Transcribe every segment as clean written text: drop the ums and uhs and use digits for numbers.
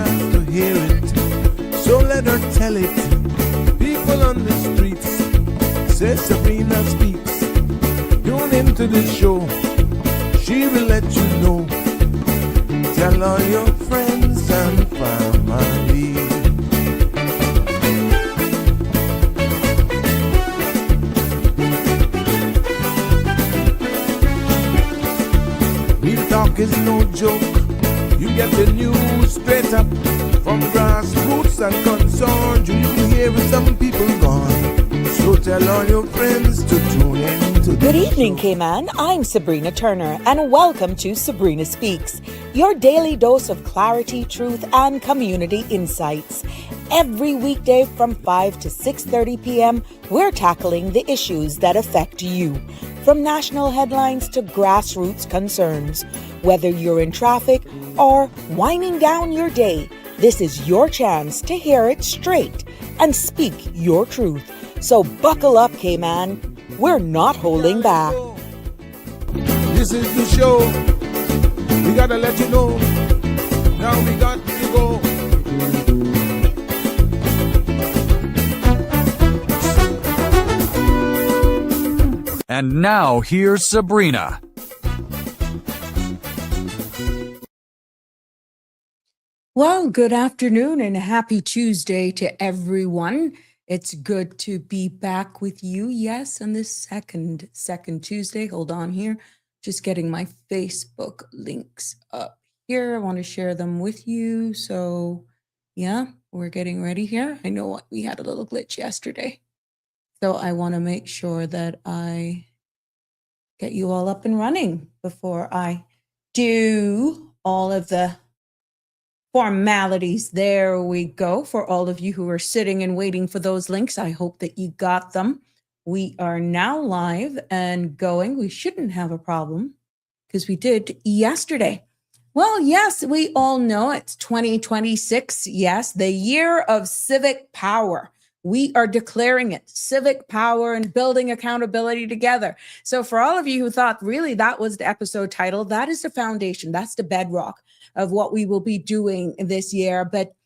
has to hear it, so let her tell it. People on the streets say Sabrina speaks. Tune into the show, she will let you know. Tell all your friends and family. Real talk is no joke. You get the news straight up from grassroots and concerns. You hear some people gone. So tell all your friends to tune in to the Good evening, show. Cayman. I'm Sabrina Turner, and welcome to Sabrina Speaks, your daily dose of clarity, truth, and community insights. Every weekday from 5 to 6:30 p.m., we're tackling the issues that affect you, from national headlines to grassroots concerns. Whether you're in traffic or winding down your day, this is your chance to hear it straight and speak your truth. So buckle up, Cayman. We're not holding back. This is the show. We gotta let you know. Now we got to go. And now here's Sabrina. Well, good afternoon and happy Tuesday to everyone. It's good to be back with you. Yes, on this second Tuesday. Hold on here. Just getting my Facebook links up here. I want to share them with you. So yeah, we're getting ready here. I know we had a little glitch yesterday. So I want to make sure that I get you all up and running before I do all of the formalities. There we go. For all of you who are sitting and waiting for those links, I hope that you got them. We are now live and going. We shouldn't have a problem because we did yesterday. Well, yes, we all know it's 2026. Yes, the year of civic power. We are declaring it civic power and building accountability together. So for all of you who thought really that was the episode title, that is the foundation. That's the bedrock of what we will be doing this year. But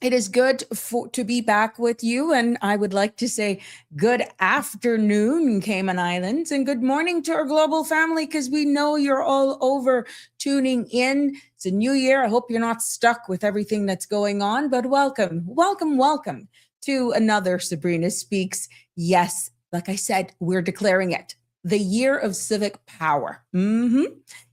it is good to be back with you. And I would like to say good afternoon, Cayman Islands, and good morning to our global family, because we know you're all over tuning in. It's a new year. I hope you're not stuck with everything that's going on, but welcome, welcome, welcome to another Sabrina Speaks. Yes, like I said, we're declaring it the year of civic power.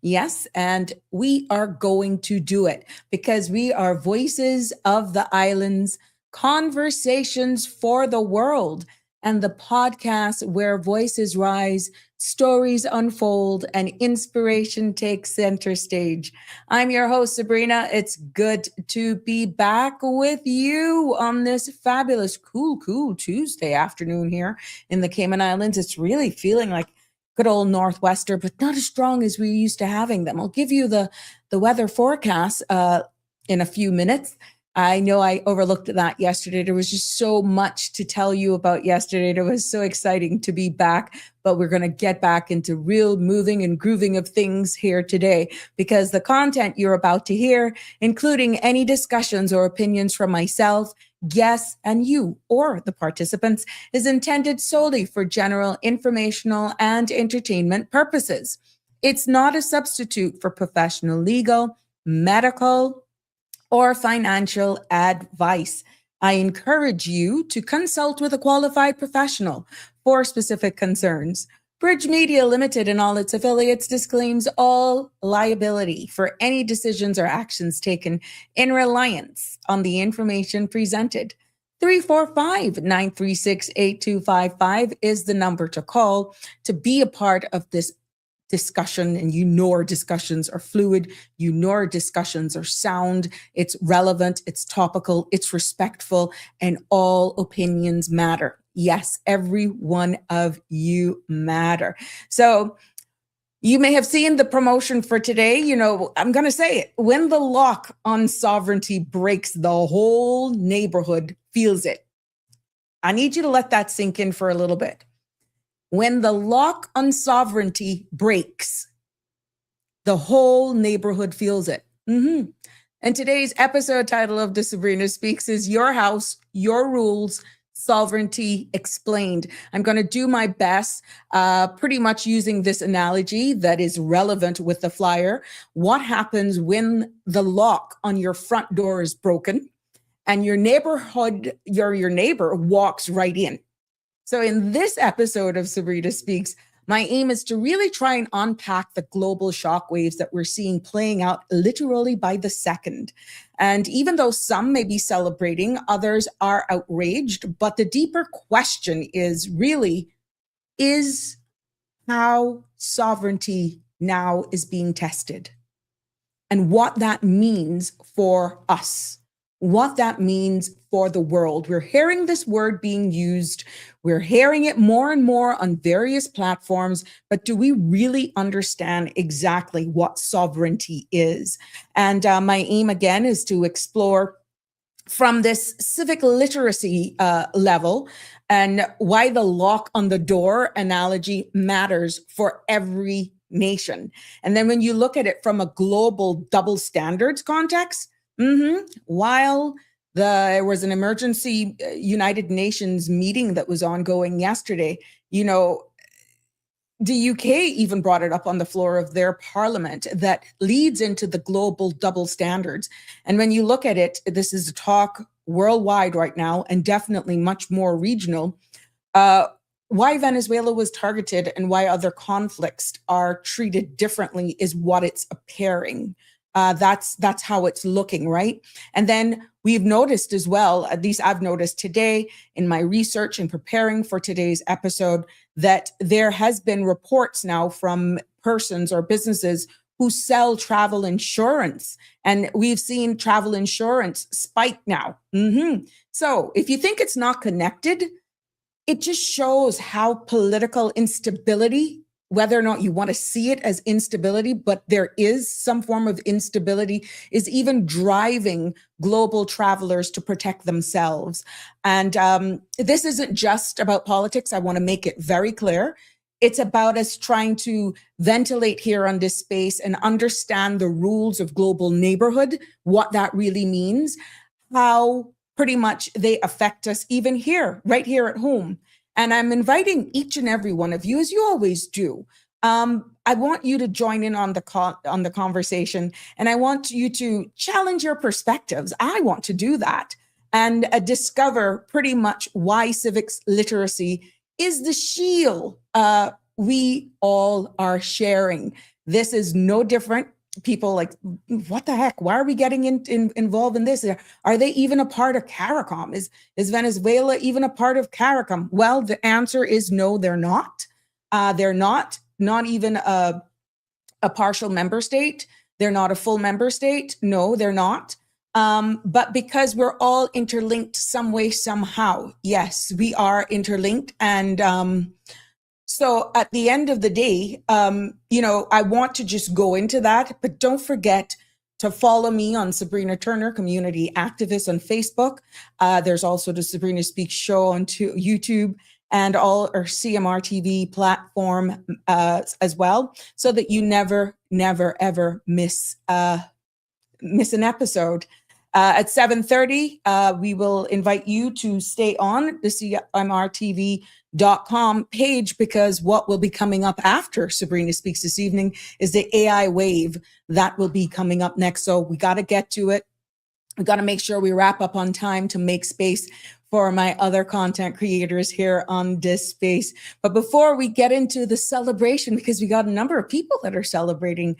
Yes, and we are going to do it because we are voices of the islands, conversations for the world, and the podcast where voices rise, stories unfold, and inspiration takes center stage. I'm your host, Sabrina. It's good to be back with you on this fabulous, cool Tuesday afternoon here in the Cayman Islands. It's really feeling like good old northwester, but not as strong as we used to having them. I'll give you the weather forecast in a few minutes. I know I overlooked that yesterday. There was just so much to tell you about yesterday. It was so exciting to be back, but we're going to get back into real moving and grooving of things here today, because the content you're about to hear, including any discussions or opinions from myself, guests, and you or the participants, is intended solely for general informational and entertainment purposes. It's not a substitute for professional legal, medical, or financial advice. I encourage you to consult with a qualified professional for specific concerns. Bridge Media Limited and all its affiliates disclaims all liability for any decisions or actions taken in reliance on the information presented. 345-936-8255 is the number to call to be a part of this discussion. And you know our discussions are fluid. You know our discussions are sound. It's relevant. It's topical. It's respectful. And all opinions matter. Yes, every one of you matter. So you may have seen the promotion for today. You know, I'm going to say it. When the lock on sovereignty breaks, the whole neighborhood feels it. I need you to let that sink in for a little bit. When the lock on sovereignty breaks, the whole neighborhood feels it. And today's episode title of the Sabrina Speaks is Your House, Your Rules, Sovereignty Explained. I'm going to do my best, pretty much using this analogy that is relevant with the flyer. What happens when the lock on your front door is broken and your neighbor walks right in? So in this episode of Sabrina Speaks, my aim is to really try and unpack the global shockwaves that we're seeing playing out literally by the second. And even though some may be celebrating, others are outraged. But the deeper question is really, is how sovereignty now is being tested and what that means for us, what that means for the world. We're hearing this word being used. We're hearing it more and more on various platforms, but do we really understand exactly what sovereignty is? And my aim again is to explore from this civic literacy level and why the lock on the door analogy matters for every nation. And then when you look at it from a global double standards context, while there was an emergency United Nations meeting that was ongoing yesterday, you know, the UK even brought it up on the floor of their parliament that leads into the global double standards. And when you look at it, this is a talk worldwide right now and definitely much more regional. Why Venezuela was targeted and why other conflicts are treated differently is what it's appearing. That's how it's looking, right? And then we've noticed as well, at least I've noticed today in my research and preparing for today's episode, that there has been reports now from persons or businesses who sell travel insurance. And we've seen travel insurance spike now. So if you think it's not connected, it just shows how political instability, whether or not you want to see it as instability, but there is some form of instability, is even driving global travelers to protect themselves. And this isn't just about politics. I want to make it very clear. It's about us trying to ventilate here on this space and understand the rules of global neighborhood, what that really means, how pretty much they affect us even here, right here at home. And I'm inviting each and every one of you, as you always do. I want you to join in on the conversation, and I want you to challenge your perspectives. I want to do that and discover pretty much why civics literacy is the shield we all are sharing. This is no different. People like, what the heck? Why are we getting involved in this? Are they even a part of CARICOM? Is Venezuela even a part of CARICOM? Well, the answer is no, they're not. They're not even a partial member state. They're not a full member state. No, they're not. But because we're all interlinked some way, somehow, yes, we are interlinked. And so at the end of the day, I want to just go into that, but don't forget to follow me on Sabrina Turner, community activist on Facebook. There's also the Sabrina Speaks show on YouTube and all our CMR TV platform as well, so that you never, ever miss an episode. At 7:30, we will invite you to stay on the CMRTV.com page, because what will be coming up after Sabrina Speaks this evening is the AI wave that will be coming up next. So we got to get to it. We got to make sure we wrap up on time to make space for my other content creators here on this space. But before we get into the celebration, because we got a number of people that are celebrating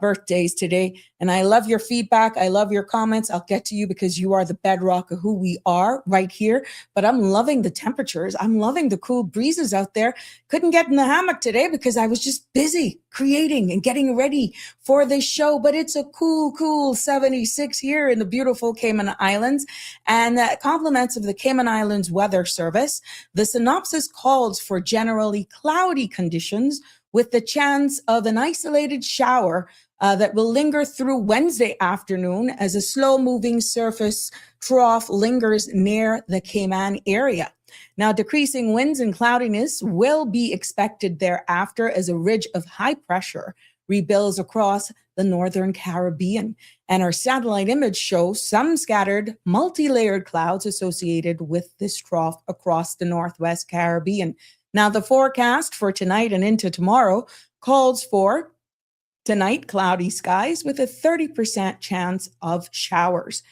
birthdays today, and I love your feedback. I love your comments. I'll get to you because you are the bedrock of who we are right here. But I'm loving the temperatures. I'm loving the cool breezes out there. Couldn't get in the hammock today because I was just busy creating and getting ready for this show. But it's a cool 76 here in the beautiful Cayman Islands. And compliments of the Cayman Islands Weather Service. The synopsis calls for generally cloudy conditions with the chance of an isolated shower that will linger through Wednesday afternoon as a slow-moving surface trough lingers near the Cayman area. Now, decreasing winds and cloudiness will be expected thereafter as a ridge of high pressure rebuilds across the Northern Caribbean. And our satellite image shows some scattered, multi-layered clouds associated with this trough across the Northwest Caribbean. Now, the forecast for tonight and into tomorrow calls for tonight, cloudy skies with a 30% chance of showers.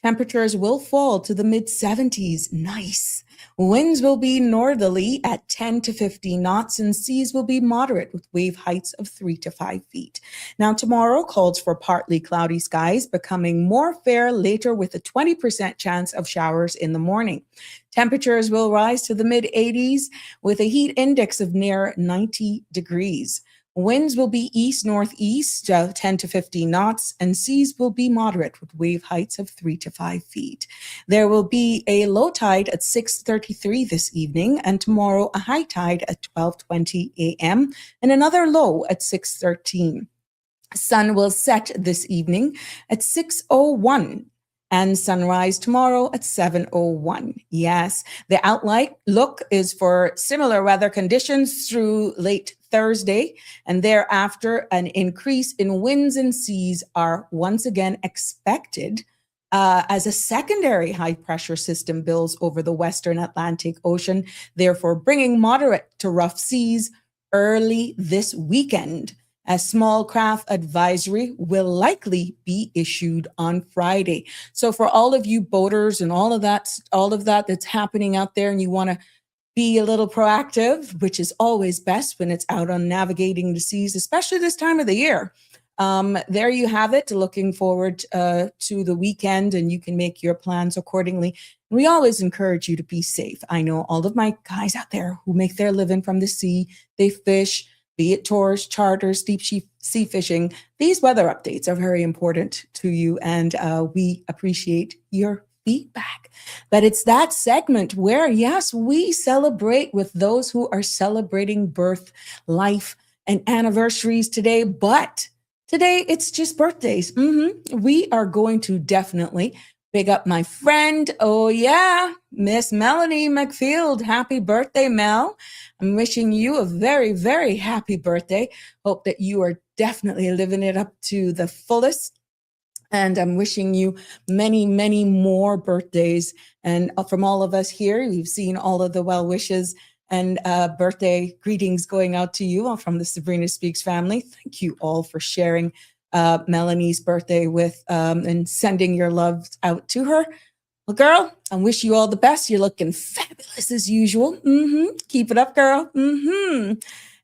Temperatures will fall to the mid-70s. Nice. Winds will be northerly at 10 to 15 knots, and seas will be moderate with wave heights of 3 to 5 feet. Now, tomorrow calls for partly cloudy skies, becoming more fair later with a 20% chance of showers in the morning. Temperatures will rise to the mid-80s with a heat index of near 90 degrees. Winds will be east-northeast, 10 to 15 knots, and seas will be moderate with wave heights of 3 to 5 feet. There will be a low tide at 6:33 this evening, and tomorrow a high tide at 12:20 a.m. and another low at 6:13. Sun will set this evening at 6:01. And sunrise tomorrow at 7:01. Yes, the outlook is for similar weather conditions through late Thursday, and thereafter an increase in winds and seas are once again expected as a secondary high pressure system builds over the Western Atlantic Ocean, therefore bringing moderate to rough seas early this weekend. A small craft advisory will likely be issued on Friday. So for all of you boaters and all of that that's happening out there, and you want to be a little proactive, which is always best when it's out on navigating the seas, especially this time of the year. There you have it. Looking forward to the weekend, and you can make your plans accordingly. We always encourage you to be safe. I know all of my guys out there who make their living from the sea, they fish, be it tours, charters, deep sea fishing. These weather updates are very important to you, and we appreciate your feedback. But it's that segment where, yes, we celebrate with those who are celebrating birth, life, and anniversaries today. But today, it's just birthdays. We are going to definitely big up my friend. Oh, yeah, Miss Melanie McField. Happy birthday, Mel. I'm wishing you a very, very happy birthday. Hope that you are definitely living it up to the fullest. And I'm wishing you many, many more birthdays. And from all of us here, we've seen all of the well wishes and birthday greetings going out to you all from the Sabrina Speaks family. Thank you all for sharing Melanie's birthday with and sending your love out to her. Well, girl, I wish you all the best. You're looking fabulous as usual. Keep it up, girl.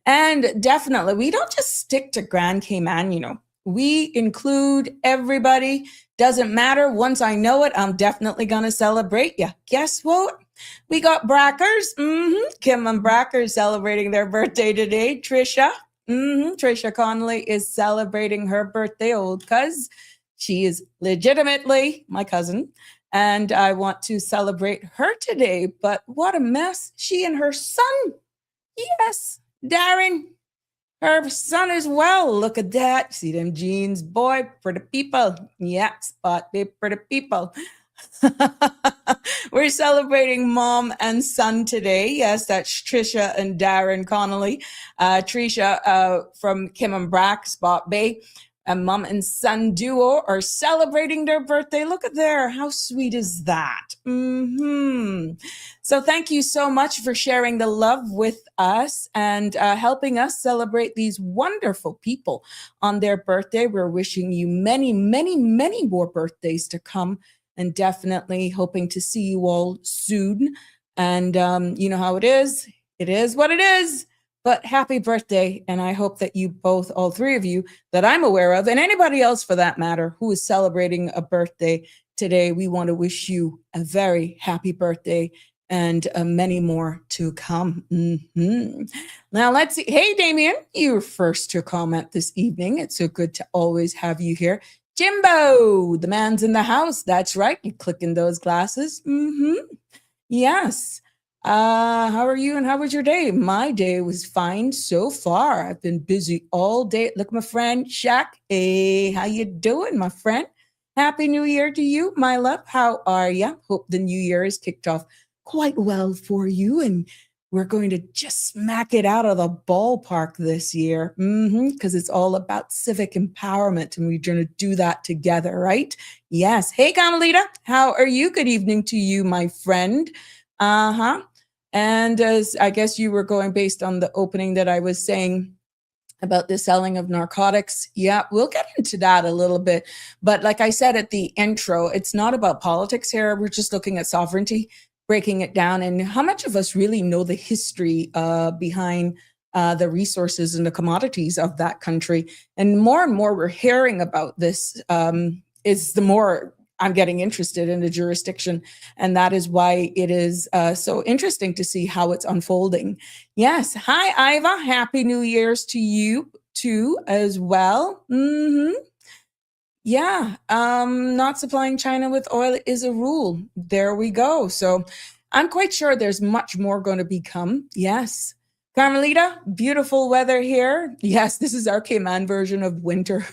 And definitely, we don't just stick to Grand Cayman, you know. We include everybody. Doesn't matter. Once I know it, I'm definitely going to celebrate you. Guess what? We got Brackers. Kim and Brackers celebrating their birthday today. Trisha. Trisha Connolly is celebrating her birthday, old cuz. She is legitimately my cousin, and I want to celebrate her today. But what a mess. She and her son. Yes, Darren. Her son as well. Look at that. See them jeans, boy, for the people. Yeah, spot babe for the people. We're celebrating mom and son today. Yes, that's Trisha and Darren Connolly. Trisha from Kim and Brack, Spot Bay. A mom and son duo are celebrating their birthday. Look at there. How sweet is that? So thank you so much for sharing the love with us and helping us celebrate these wonderful people on their birthday. We're wishing you many, many, many more birthdays to come, and definitely hoping to see you all soon. And you know how it is. It is what it is. But happy birthday. And I hope that you both, all three of you that I'm aware of, and anybody else for that matter, who is celebrating a birthday today, we want to wish you a very happy birthday and many more to come. Now let's see. Hey, Damien, you're first to comment this evening. It's so good to always have you here. Jimbo, the man's in the house. That's right. You clicking those glasses. Yes. How are you and how was your day? My day was fine so far. I've been busy all day. Look, my friend Shaq. Hey, how you doing, my friend? Happy New Year to you, my love. How are you? Hope the new year is kicked off quite well for you, and we're going to just smack it out of the ballpark this year, because it's all about civic empowerment, and we're going to do that together, right? Yes. Hey, Carmelita, how are you? Good evening to you, my friend. And as I guess you were going based on the opening that I was saying about the selling of narcotics. Yeah, we'll get into that a little bit. But like I said at the intro, it's not about politics here. We're just looking at sovereignty, breaking it down, and how much of us really know the history behind the resources and the commodities of that country. And more we're hearing about this, is the more I'm getting interested in the jurisdiction. And that is why it is so interesting to see how it's unfolding. Yes. Hi, Iva. Happy New Year's to you too as well. Yeah. Not supplying China with oil is a rule. There we go. So I'm quite sure there's much more going to become. Yes. Carmelita, beautiful weather here. Yes, this is our Cayman version of winter.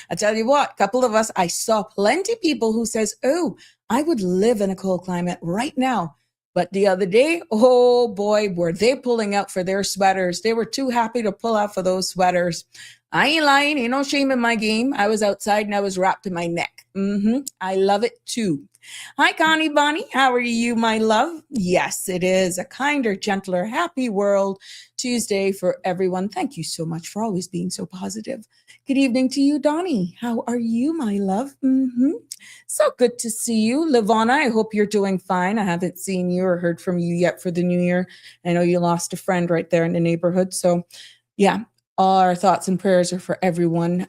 I tell you what, a couple of us, I saw plenty of people who says, oh, I would live in a cold climate right now. But the other day, oh boy, were they pulling out for their sweaters. They were too happy to pull out for those sweaters. I ain't lying, ain't no shame in my game. I was outside and I was wrapped in my neck. I love it too. Hi, Connie Bonnie. How are you, my love? Yes, it is a kinder, gentler, happy world Tuesday for everyone. Thank you so much for always being so positive. Good evening to you, Donnie. How are you, my love? So good to see you. Livana, I hope you're doing fine. I haven't seen you or heard from you yet for the new year. I know you lost a friend right there in the neighborhood. So yeah, our thoughts and prayers are for everyone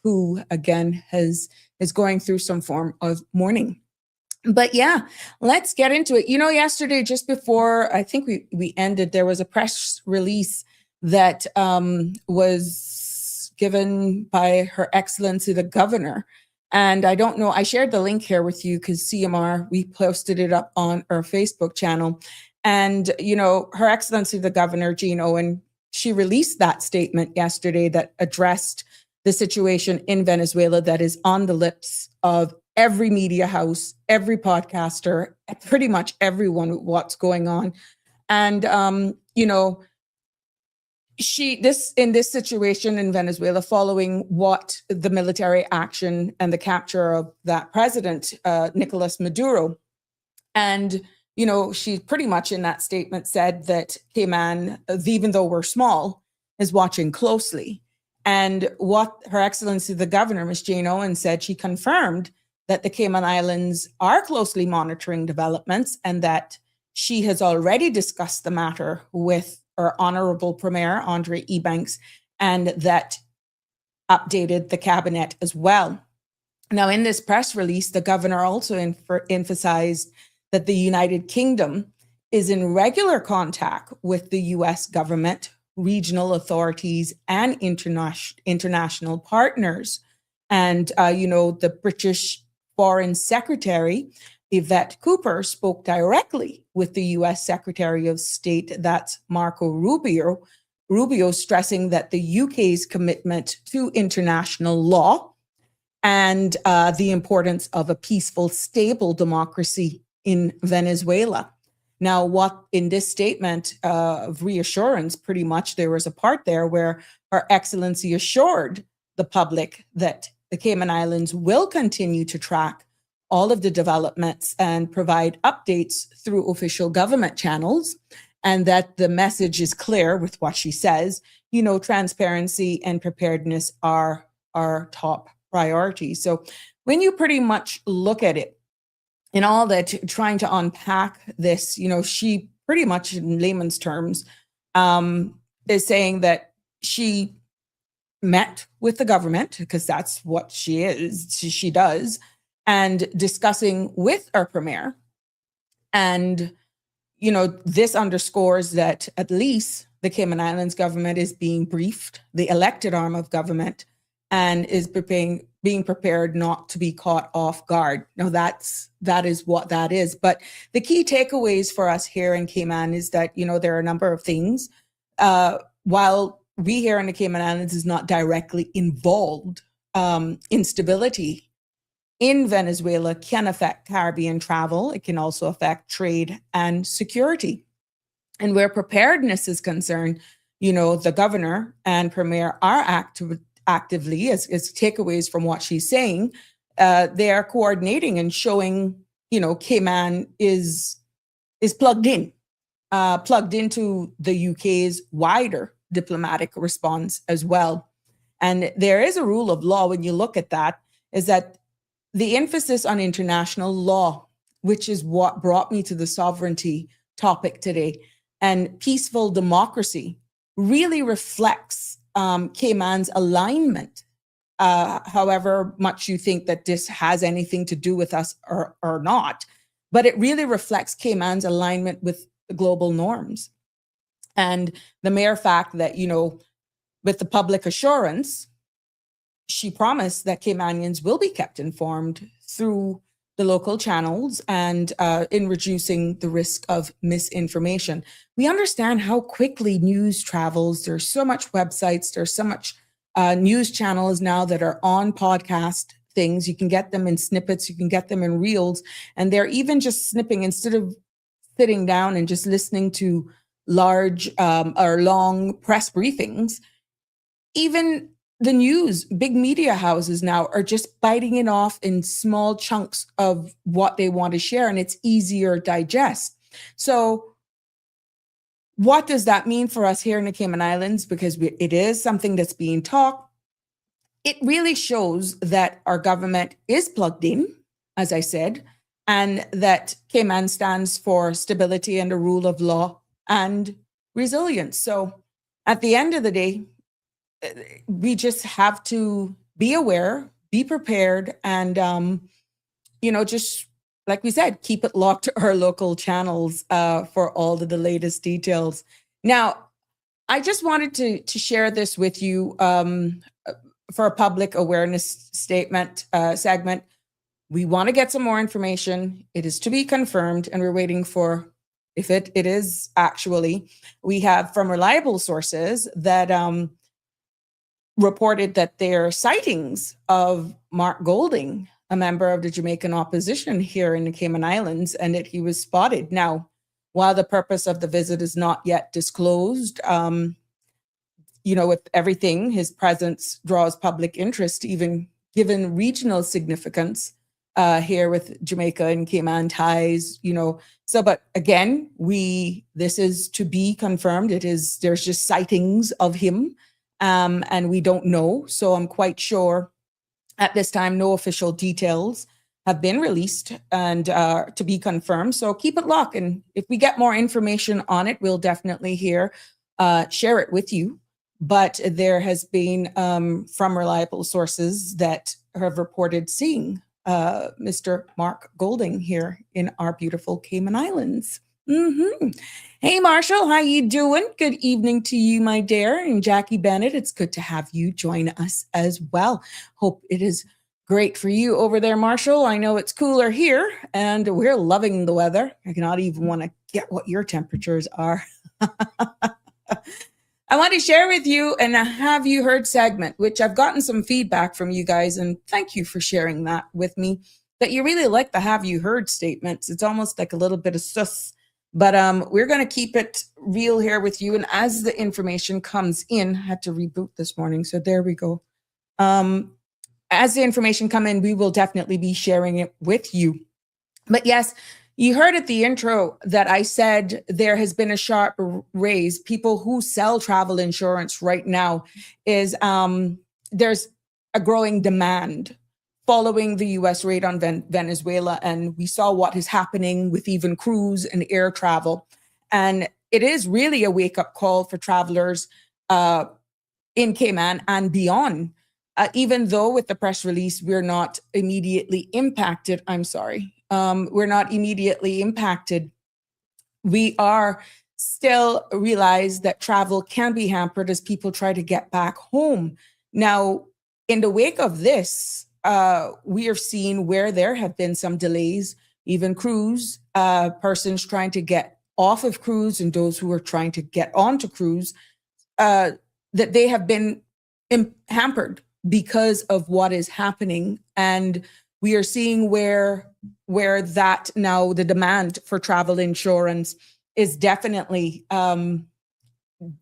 who, again, is going through some form of mourning. But yeah, let's get into it. You know, yesterday, just before I think we ended, there was a press release that was given by Her Excellency the Governor. And I don't know, I shared the link here with you because CMR, we posted it up on our Facebook channel. And, you know, Her Excellency the Governor, Jean Owen, she released that statement yesterday that addressed the situation in Venezuela that is on the lips of every media house, every podcaster, pretty much everyone, what's going on. And, you know, in this situation in Venezuela, following what the military action and the capture of that president, Nicolas Maduro. And, you know, she pretty much in that statement said that Cayman, even though we're small, is watching closely. And what Her Excellency the Governor, Ms. Jane Owen, said, she confirmed that the Cayman Islands are closely monitoring developments and that she has already discussed the matter with our Honorable Premier, Andre Ebanks, and that updated the cabinet as well. Now, in this press release, the governor also emphasized that the United Kingdom is in regular contact with the U.S. government, regional authorities, and international partners. And, you know, the British Foreign Secretary, Yvette Cooper, spoke directly with the U.S. Secretary of State, that's Marco Rubio, stressing that the UK's commitment to international law and the importance of a peaceful, stable democracy in Venezuela. Now, what in this statement of reassurance, pretty much there was a part there where Her Excellency assured the public that the Cayman Islands will continue to track all of the developments and provide updates through official government channels, and that the message is clear with what she says. You know, transparency and preparedness are our top priorities. So when you pretty much look at it, in all that, trying to unpack this, you know, she pretty much in layman's terms is saying that she met with the government, because that's what she is, she does, and discussing with our premier. And, you know, this underscores that at least the Cayman Islands government is being briefed, the elected arm of government, and is being prepared not to be caught off guard. Now, that is what that is. But the key takeaways for us here in Cayman is that, you know, there are a number of things. While we here in the Cayman Islands is not directly involved, instability in Venezuela can affect Caribbean travel. It can also affect trade and security. And where preparedness is concerned, the governor and premier are actively, as takeaways from what she's saying, they are coordinating and showing, Cayman is plugged into the UK's wider diplomatic response as well. And there is a rule of law when you look at that, is that the emphasis on international law, which is what brought me to the sovereignty topic today, and peaceful democracy really reflects Cayman's alignment, however much you think that this has anything to do with us or not. But it really reflects Cayman's alignment with the global norms. And the mere fact that, with the public assurance, she promised that Caymanians will be kept informed through the local channels and in reducing the risk of misinformation. We understand how quickly news travels. There's so much websites, there's so much news channels now that are on podcast things. You can get them in snippets, you can get them in reels, and they're even just snipping instead of sitting down and just listening to large or long press briefings. Even the news, big media houses now are just biting it off in small chunks of what they want to share, and it's easier to digest. So what does that mean for us here in the Cayman Islands? Because it is something that's being talked. It really shows that our government is plugged in, as I said, and that Cayman stands for stability and the rule of law and resilience. So at the end of the day, we just have to be aware, be prepared, and, just like we said, keep it locked to our local channels for all of the latest details. Now, I just wanted to share this with you for a public awareness statement segment. We want to get some more information. It is to be confirmed, and we're waiting for, if it is actually, we have from reliable sources that reported that there are sightings of Mark Golding, a member of the Jamaican opposition here in the Cayman Islands, and that he was spotted. Now, while the purpose of the visit is not yet disclosed, with everything, his presence draws public interest, even given regional significance here with Jamaica and Cayman ties, So, but again, this is to be confirmed. There's just sightings of him. And we don't know. So I'm quite sure at this time, no official details have been released and to be confirmed. So keep it locked. And if we get more information on it, we'll definitely share it with you. But there has been from reliable sources that have reported seeing Mr. Mark Golding here in our beautiful Cayman Islands. Hey, Marshall, how you doing? Good evening to you, my dear. And Jackie Bennett, it's good to have you join us as well. Hope it is great for you over there, Marshall. I know it's cooler here, and we're loving the weather. I cannot even want to get what your temperatures are. I want to share with you and Have You Heard segment, which I've gotten some feedback from you guys, and thank you for sharing that with me, that you really like the Have You Heard statements. It's almost like a little bit of sus. But we're going to keep it real here with you. And as the information comes in, I had to reboot this morning. So there we go. As the information come in, we will definitely be sharing it with you. But yes, you heard at the intro that I said there has been a sharp raise. People who sell travel insurance right now there's a growing demand following the U.S. raid on Venezuela. And we saw what is happening with even cruise and air travel. And it is really a wake-up call for travelers in Cayman and beyond. Even though with the press release, we're not immediately impacted. We're not immediately impacted. We are still realize that travel can be hampered as people try to get back home. Now, in the wake of this, we have seen where there have been some delays, even cruise, persons trying to get off of cruise and those who are trying to get onto cruise, that they have been hampered because of what is happening. And we are seeing where that now the demand for travel insurance is definitely,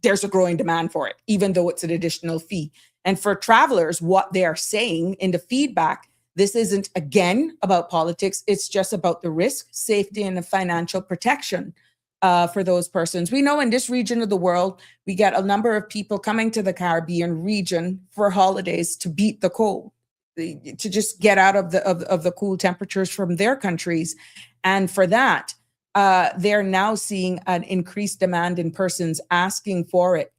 there's a growing demand for it, even though it's an additional fee. And for travelers, what they are saying in the feedback, this isn't, again, about politics. It's just about the risk, safety, and the financial protection for those persons. We know in this region of the world, we get a number of people coming to the Caribbean region for holidays to beat the cold, to just get out of the cool temperatures from their countries. And for that, they're now seeing an increased demand in persons asking for it.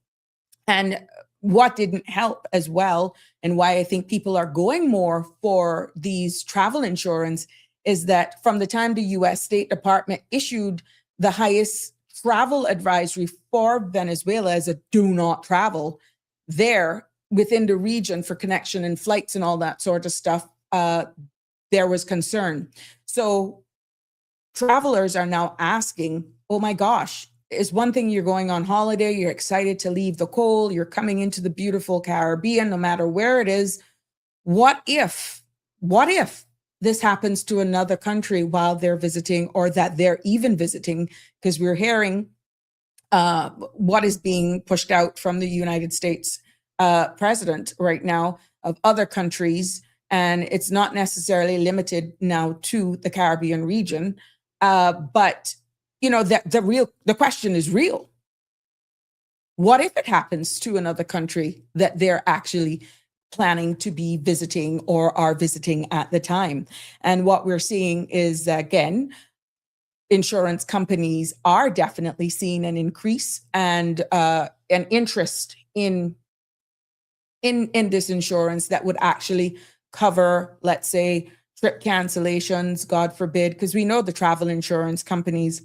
And what didn't help as well, and why I think people are going more for these travel insurance, is that from the time the US State Department issued the highest travel advisory for Venezuela as a do not travel there within the region for connection and flights and all that sort of stuff, there was concern. So travelers are now asking, oh my gosh, it's one thing you're going on holiday, you're excited to leave the cold, you're coming into the beautiful Caribbean, no matter where it is. What if this happens to another country while they're visiting, or that they're even visiting? Because we're hearing what is being pushed out from the United States president right now of other countries, and it's not necessarily limited now to the Caribbean region, but the question is real. What if it happens to another country that they're actually planning to be visiting or are visiting at the time? And what we're seeing is, again, insurance companies are definitely seeing an increase and an interest in this insurance that would actually cover, let's say, trip cancellations, God forbid, because we know the travel insurance companies,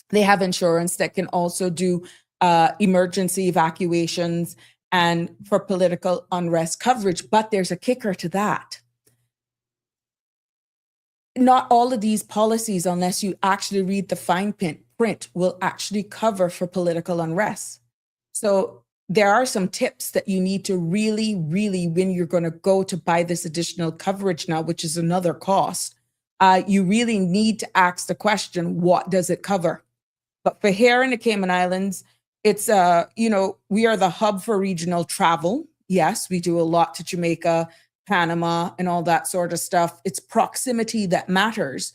they have insurance that can also do emergency evacuations and for political unrest coverage. But there's a kicker to that. Not all of these policies, unless you actually read the fine print, will actually cover for political unrest. So there are some tips that you need to really, when you're going to go to buy this additional coverage now, which is another cost, you really need to ask the question, what does it cover? But for here in the Cayman Islands, it's, we are the hub for regional travel. Yes, we do a lot to Jamaica, Panama, and all that sort of stuff. It's proximity that matters.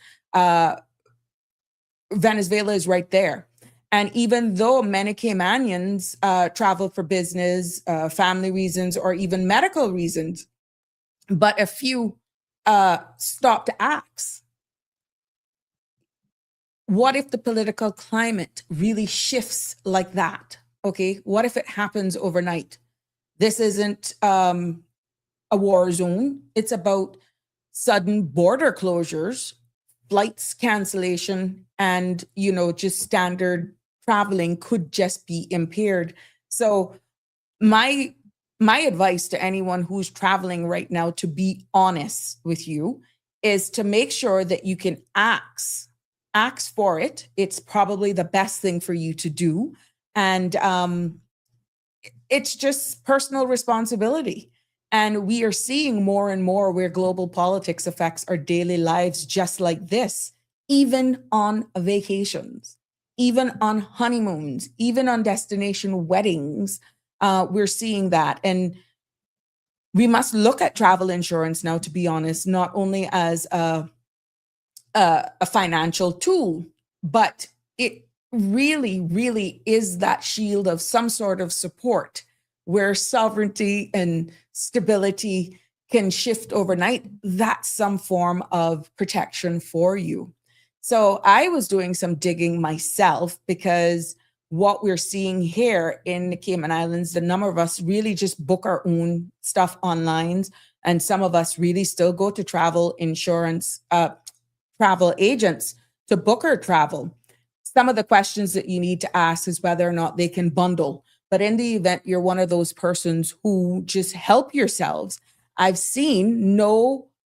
Venezuela is right there. And even though many Caymanians travel for business, family reasons, or even medical reasons, but a few stop to ask, what if the political climate really shifts like that? Okay, what if it happens overnight? This isn't a war zone. It's about sudden border closures, flights cancellation, and, just standard traveling could just be impaired. So my advice to anyone who's traveling right now, to be honest with you, is to make sure that you can ask for it. It's probably the best thing for you to do. And it's just personal responsibility. And we are seeing more and more where global politics affects our daily lives just like this, even on vacations, even on honeymoons, even on destination weddings. We're seeing that. And we must look at travel insurance now, to be honest, not only as a financial tool, but it really is that shield of some sort of support where sovereignty and stability can shift overnight. That's some form of protection for you. So I was doing some digging myself, because what we're seeing here in the Cayman Islands, the number of us really just book our own stuff online. And some of us really still go to travel insurance, travel agents to book our travel. Some of the questions that you need to ask is whether or not they can bundle. But in the event you're one of those persons who just help yourselves, I've seen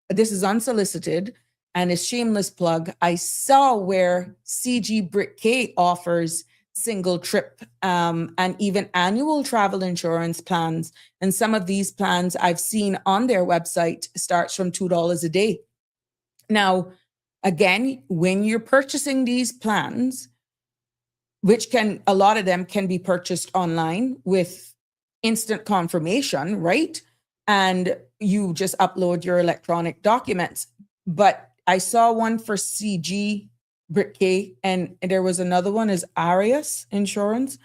this is unsolicited and a shameless plug. I saw where CG Brit K offers single trip and even annual travel insurance plans. And some of these plans I've seen on their website starts from $2 a day. Now, again, when you're purchasing these plans, which a lot of them can be purchased online with instant confirmation, right? And you just upload your electronic documents. But I saw one for CG Brit K, and there was another one is Arias Insurance.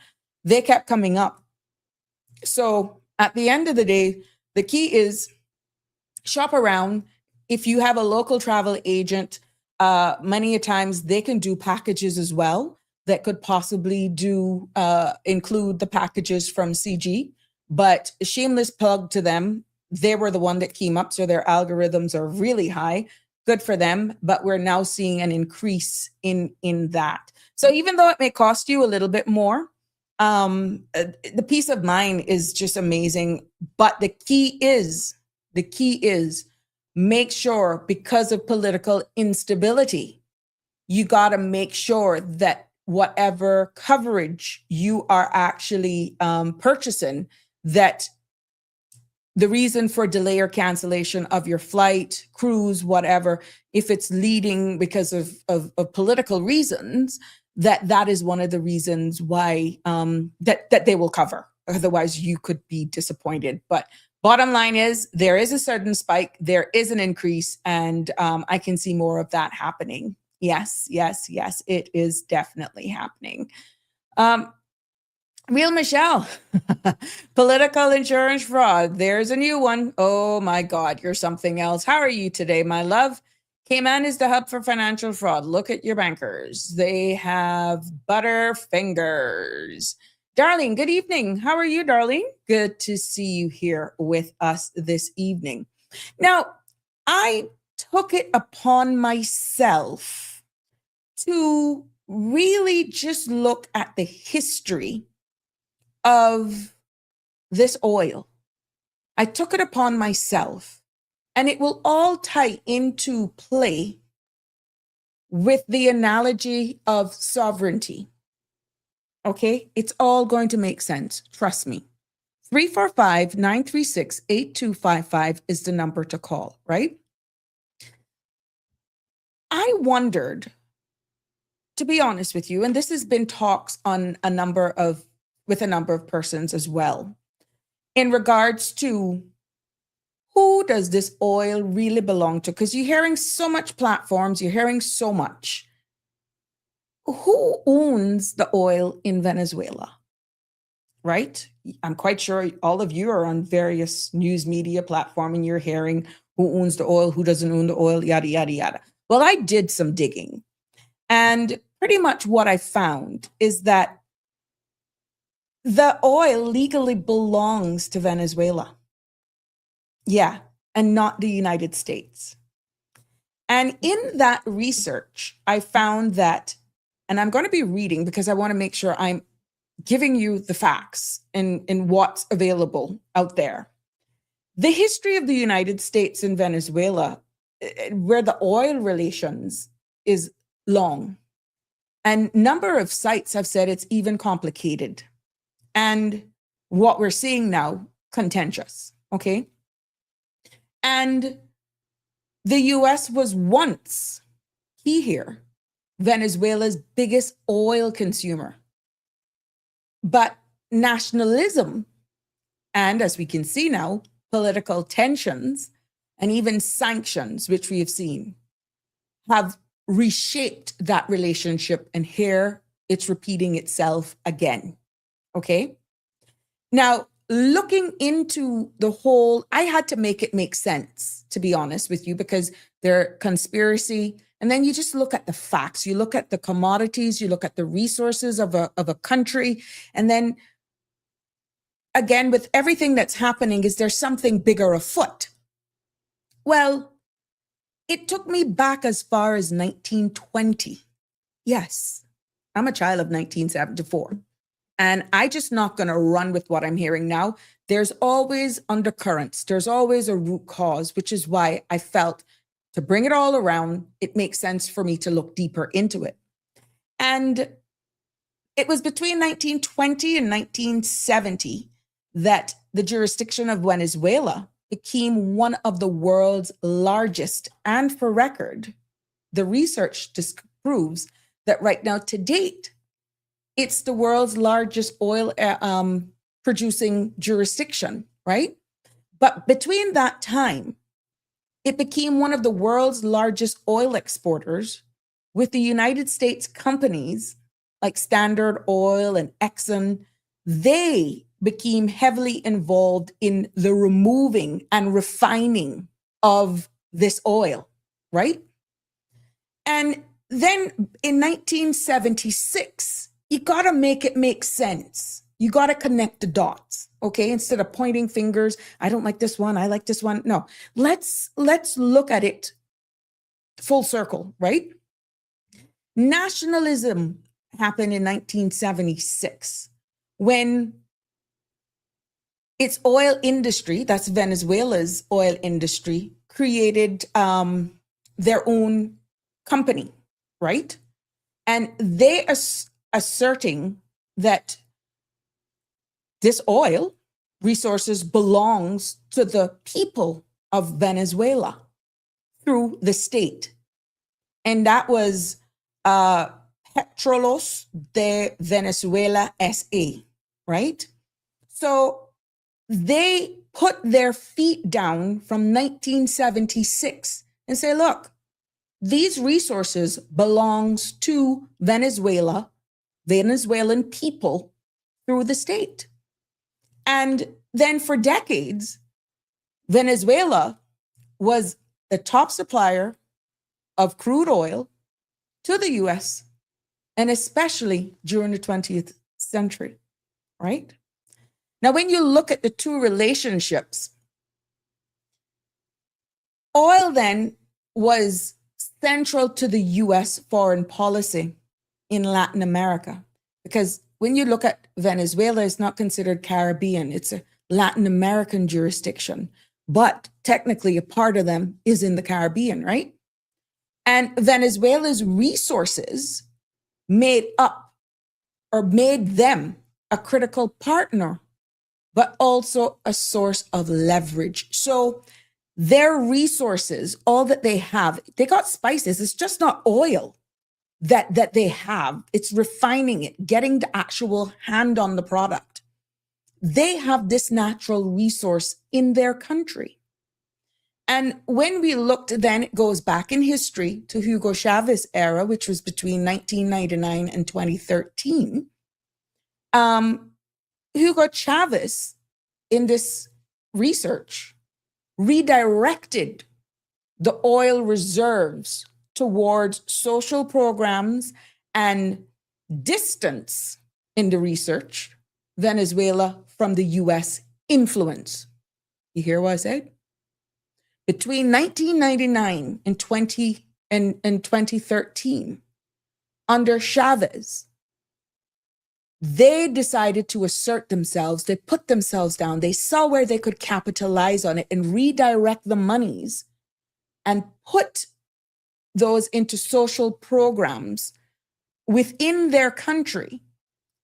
They kept coming up. So at the end of the day, the key is shop around. If you have a local travel agent, many a times they can do packages as well that could possibly include the packages from CG. But shameless plug to them, they were the one that came up, so their algorithms are really high. Good for them, but we're now seeing an increase in that. So even though it may cost you a little bit more, the peace of mind is just amazing. But the key is make sure, because of political instability, you got to make sure that whatever coverage you are actually purchasing, that the reason for delay or cancellation of your flight, cruise, whatever, if it's leading because of political reasons, that is one of the reasons why that they will cover. Otherwise, you could be disappointed. But bottom line is, there is a certain spike, there is an increase, and I can see more of that happening. Yes, it is definitely happening. Real Michelle, political insurance fraud. There's a new one. Oh my God, you're something else. How are you today, my love? Cayman is the hub for financial fraud. Look at your bankers. They have butterfingers. Darlene, good evening. How are you, Darlene? Good to see you here with us this evening. Now, I took it upon myself to really just look at the history of this oil. I took it upon myself, and it will all tie into play with the analogy of sovereignty. Okay? It's all going to make sense. Trust me. 345-936-8255 is the number to call, right? I wondered, to be honest with you, and this has been talks on with a number of persons as well, in regards to who does this oil really belong to? Because you're hearing so much platforms, you're hearing so much. Who owns the oil in Venezuela? Right? I'm quite sure all of you are on various news media platforms and you're hearing who owns the oil, who doesn't own the oil, yada, yada, yada. Well, I did some digging. And pretty much what I found is that the oil legally belongs to Venezuela. Yeah, and not the United States. And in that research, I found that, and I'm going to be reading because I want to make sure I'm giving you the facts in what's available out there. The history of the United States and Venezuela, where the oil relations is long. And number of sites have said it's even complicated. And what we're seeing now, contentious, okay? And the US was once, key here, Venezuela's biggest oil consumer. But nationalism, and as we can see now, political tensions and even sanctions, which we have seen, have reshaped that relationship. And here it's repeating itself again. Okay. Now, looking into the whole, I had to make it make sense, to be honest with you, because they're conspiracy. And then you just look at the facts, you look at the commodities, you look at the resources of a country. And then again, with everything that's happening, is there something bigger afoot? Well, it took me back as far as 1920. Yes, I'm a child of 1974. And I just not going to run with what I'm hearing now. There's always undercurrents. There's always a root cause, which is why I felt to bring it all around, it makes sense for me to look deeper into it. And it was between 1920 and 1970 that the jurisdiction of Venezuela became one of the world's largest. And for record, the research proves that right now to date, it's the world's largest oil producing jurisdiction, right? But between that time, it became one of the world's largest oil exporters, with the United States companies like Standard Oil and Exxon. They became heavily involved in the removing and refining of this oil, right? And then in 1976, you got to make it make sense. You got to connect the dots, okay? Instead of pointing fingers, I don't like this one, I like this one. No, let's look at it full circle, right? Nationalism happened in 1976 when its oil industry, that's Venezuela's oil industry, created their own company, right? And they are asserting that this oil resources belongs to the people of Venezuela through the state. And that was Petróleos de Venezuela S.A., right? So they put their feet down from 1976 and say, look, these resources belongs to Venezuela, Venezuelan people through the state. And then for decades, Venezuela was the top supplier of crude oil to the US, and especially during the 20th century, right? Now, when you look at the two relationships, oil then was central to the US foreign policy in Latin America, because when you look at Venezuela, it's not considered Caribbean, it's a Latin American jurisdiction, but technically a part of them is in the Caribbean, right? And Venezuela's resources made them a critical partner, but also a source of leverage. So their resources, all that they have, they got spices. It's just not oil that they have. It's refining it, getting the actual hand on the product. They have this natural resource in their country. And when we looked, then it goes back in history to Hugo Chavez era, which was between 1999 and 2013. Hugo Chavez, in this research, redirected the oil reserves towards social programs and distance in the research Venezuela from the US influence. You hear what I said? Between 1999 and 2013, under Chavez, they decided to assert themselves. They put themselves down. They saw where they could capitalize on it and redirect the monies and put those into social programs within their country.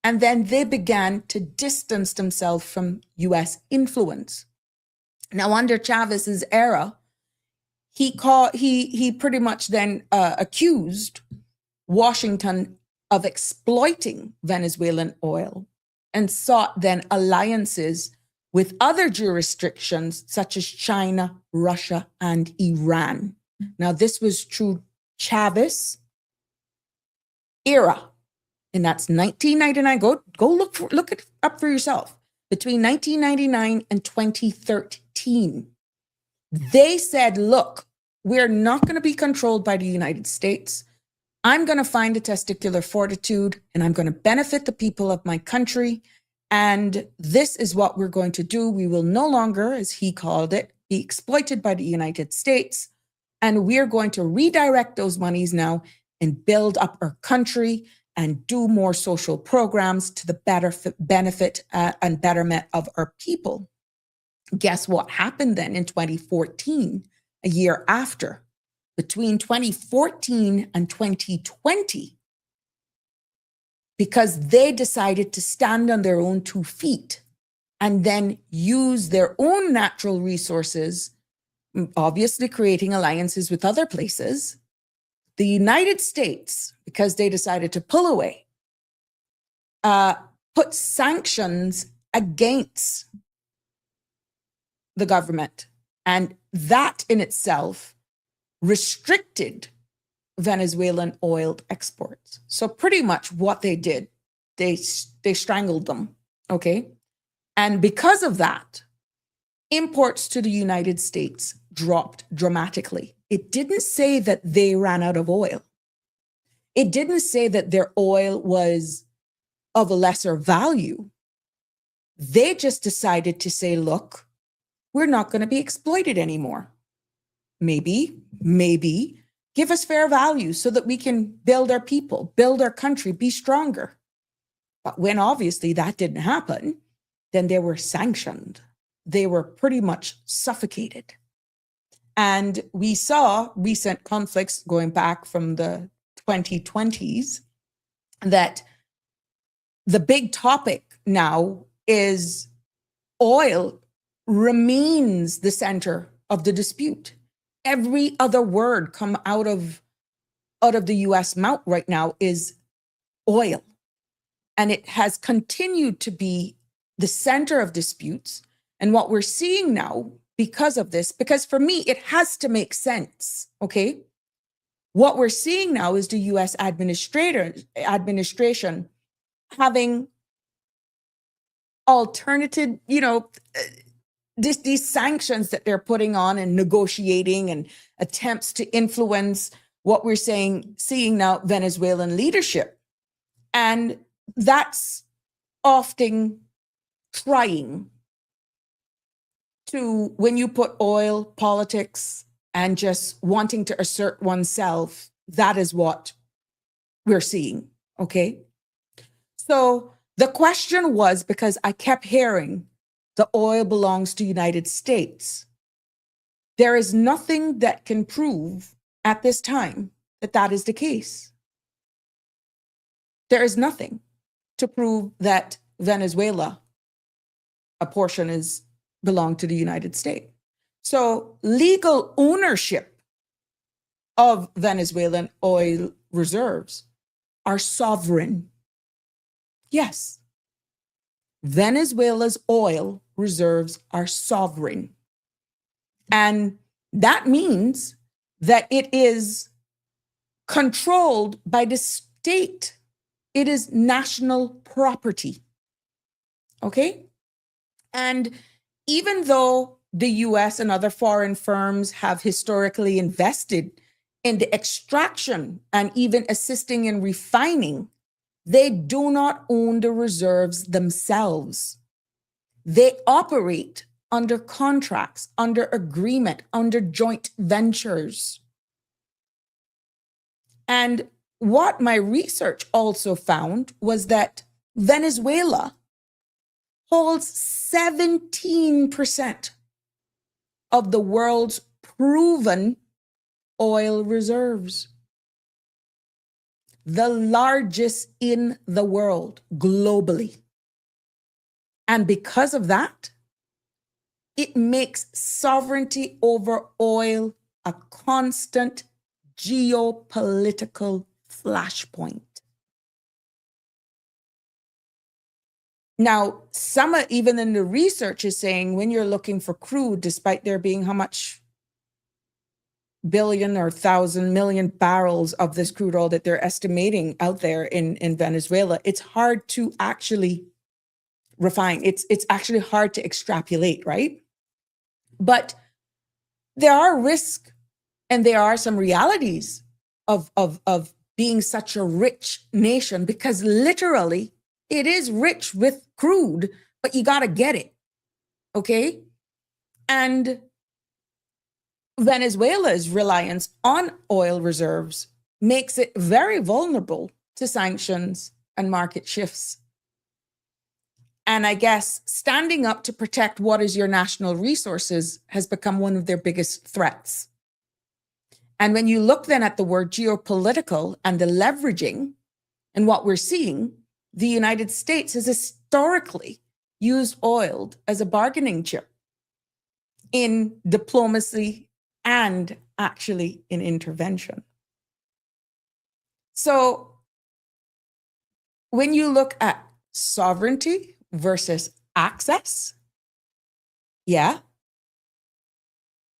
And then they began to distance themselves from US influence. Now, under Chavez's era, he pretty much then accused Washington of exploiting Venezuelan oil and sought then alliances with other jurisdictions such as China, Russia, and Iran. Now, this was true Chavez era, and that's 1999. Go look it up for yourself. Between 1999 and 2013, they said, look, we're not going to be controlled by the United States. I'm going to find a testicular fortitude, and I'm going to benefit the people of my country. And this is what we're going to do. We will no longer, as he called it, be exploited by the United States. And we're going to redirect those monies now and build up our country and do more social programs to the benefit and betterment of our people. Guess what happened then in 2014, a year after? Between 2014 and 2020, because they decided to stand on their own 2 feet and then use their own natural resources, obviously creating alliances with other places. The United States, because they decided to pull away, put sanctions against the government. And that in itself restricted Venezuelan oil exports. So pretty much what they did, they strangled them, okay? And because of that, imports to the United States dropped dramatically. It didn't say that they ran out of oil. It didn't say that their oil was of a lesser value. They just decided to say, look, we're not going to be exploited anymore. Maybe give us fair value so that we can build our people, build our country, be stronger. But when obviously that didn't happen, then they were sanctioned. They were pretty much suffocated. And we saw recent conflicts going back from the 2020s that the big topic now is oil remains the center of the dispute. Every other word come out of the US mouth right now is oil. And it has continued to be the center of disputes. And what we're seeing now because of this, because for me, it has to make sense, okay? What we're seeing now is the US administration having alternative, these sanctions that they're putting on and negotiating and attempts to influence what we're seeing now, Venezuelan leadership. And that's often trying to, when you put oil, politics, and just wanting to assert oneself, that is what we're seeing, okay? So the question was, because I kept hearing the oil belongs to the United States. There is nothing that can prove at this time that that is the case. There is nothing to prove that Venezuela, a portion belong to the United States. So legal ownership of Venezuelan oil reserves are sovereign. Yes, Venezuela's oil reserves are sovereign. And that means that it is controlled by the state. It is national property. Okay? And even though the US and other foreign firms have historically invested in the extraction and even assisting in refining, they do not own the reserves themselves. They operate under contracts, under agreement, under joint ventures. And what my research also found was that Venezuela holds 17% of the world's proven oil reserves. The largest in the world globally. And because of that, it makes sovereignty over oil a constant geopolitical flashpoint. Now, some even in the research is saying when you're looking for crude, despite there being how much billion or 1,000 million barrels of this crude oil that they're estimating out there in Venezuela, it's hard to actually refine. It's actually hard to extrapolate, right? But there are risks and there are some realities of being such a rich nation, because literally it is rich with crude, but you got to get it, okay? And Venezuela's reliance on oil reserves makes it very vulnerable to sanctions and market shifts. And I guess standing up to protect what is your national resources has become one of their biggest threats. And when you look then at the word geopolitical and the leveraging and what we're seeing, the United States has historically used oil as a bargaining chip in diplomacy and actually in intervention. So when you look at sovereignty versus access. Yeah.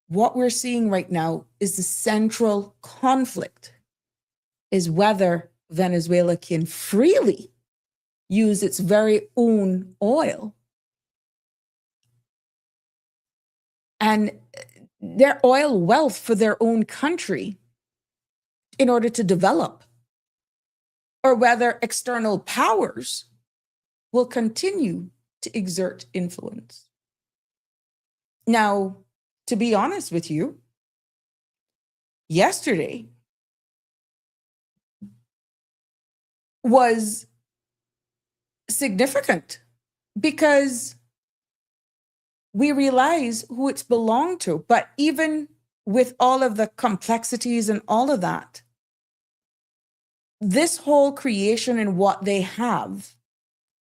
What we're seeing right now is the central conflict is whether Venezuela can freely use its very own oil and their oil wealth for their own country in order to develop, or whether external powers will continue to exert influence. Now, to be honest with you, yesterday was significant because we realize who it's belonged to. But even with all of the complexities and all of that, this whole creation and what they have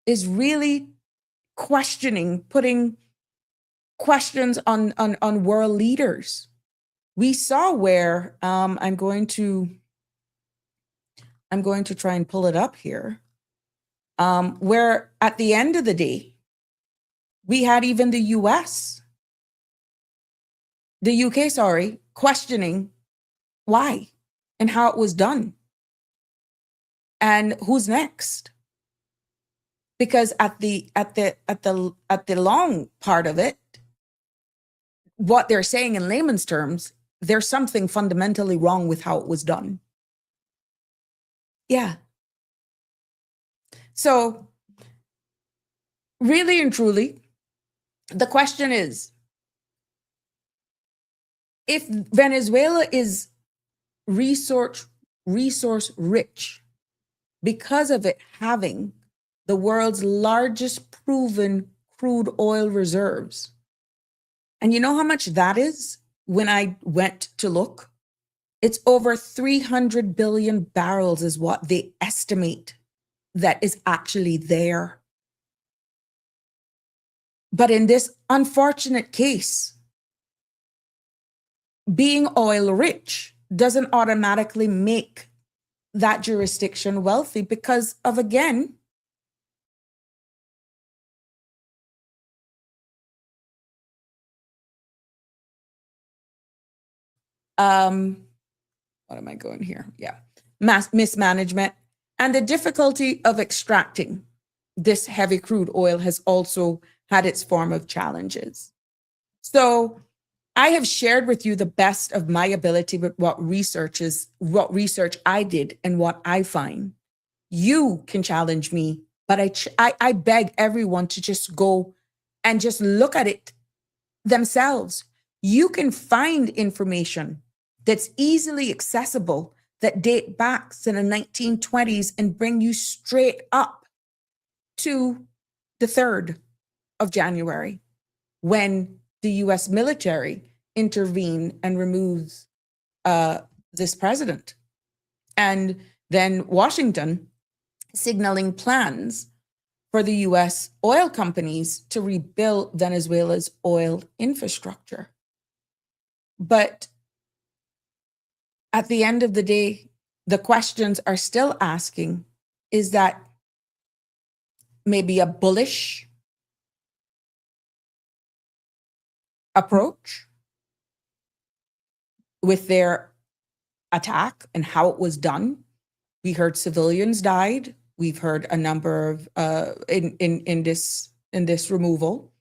is really questioning, putting questions on world leaders. We saw where I'm going to try and pull it up here, where at the end of the day, we had even the UK, questioning why and how it was done and who's next. Because at the long part of it, what they're saying in layman's terms, there's something fundamentally wrong with how it was done. Yeah. So really and truly, the question is, if Venezuela is resource rich because of it having the world's largest proven crude oil reserves, and you know how much that is? When I went to look, it's over 300 billion barrels is what they estimate that is actually there. But in this unfortunate case, being oil rich doesn't automatically make that jurisdiction wealthy because of, again, what am I going here? Yeah. Mismanagement and the difficulty of extracting this heavy crude oil has also had its form of challenges. So I have shared with you the best of my ability with what research I did and what I find. You can challenge me, but I beg everyone to just go and just look at it themselves. You can find information that's easily accessible that date back to the 1920s and bring you straight up to the 3rd of January, when the US military intervened and removes this president. And then Washington signaling plans for the US oil companies to rebuild Venezuela's oil infrastructure. But at the end of the day, the questions are still asking, is that maybe a bullish approach with their attack and how it was done? We heard civilians died. We've heard a number of in this removal.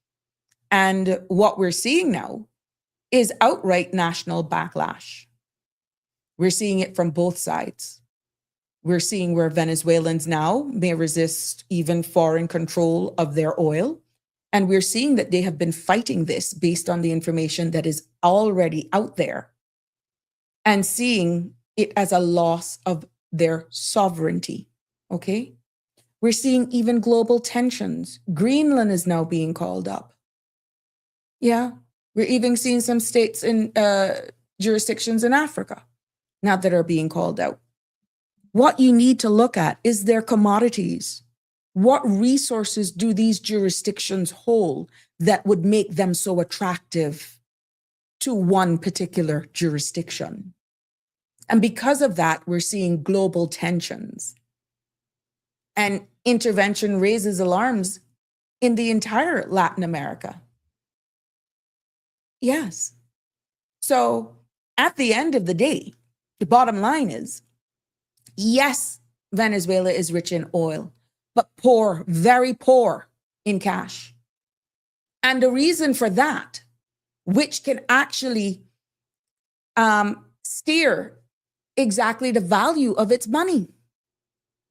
And what we're seeing now is outright national backlash. We're seeing it from both sides. We're seeing where Venezuelans now may resist even foreign control of their oil. And we're seeing that they have been fighting this based on the information that is already out there and seeing it as a loss of their sovereignty. Okay? We're seeing even global tensions. Greenland is now being called up. Yeah. We're even seeing some states in jurisdictions in Africa now that are being called out. What you need to look at is their commodities. What resources do these jurisdictions hold that would make them so attractive to one particular jurisdiction? And because of that, we're seeing global tensions. And intervention raises alarms in the entire Latin America. Yes. So at the end of the day, the bottom line is, yes, Venezuela is rich in oil, but poor, very poor in cash. And the reason for that, which can actually steer exactly the value of its money.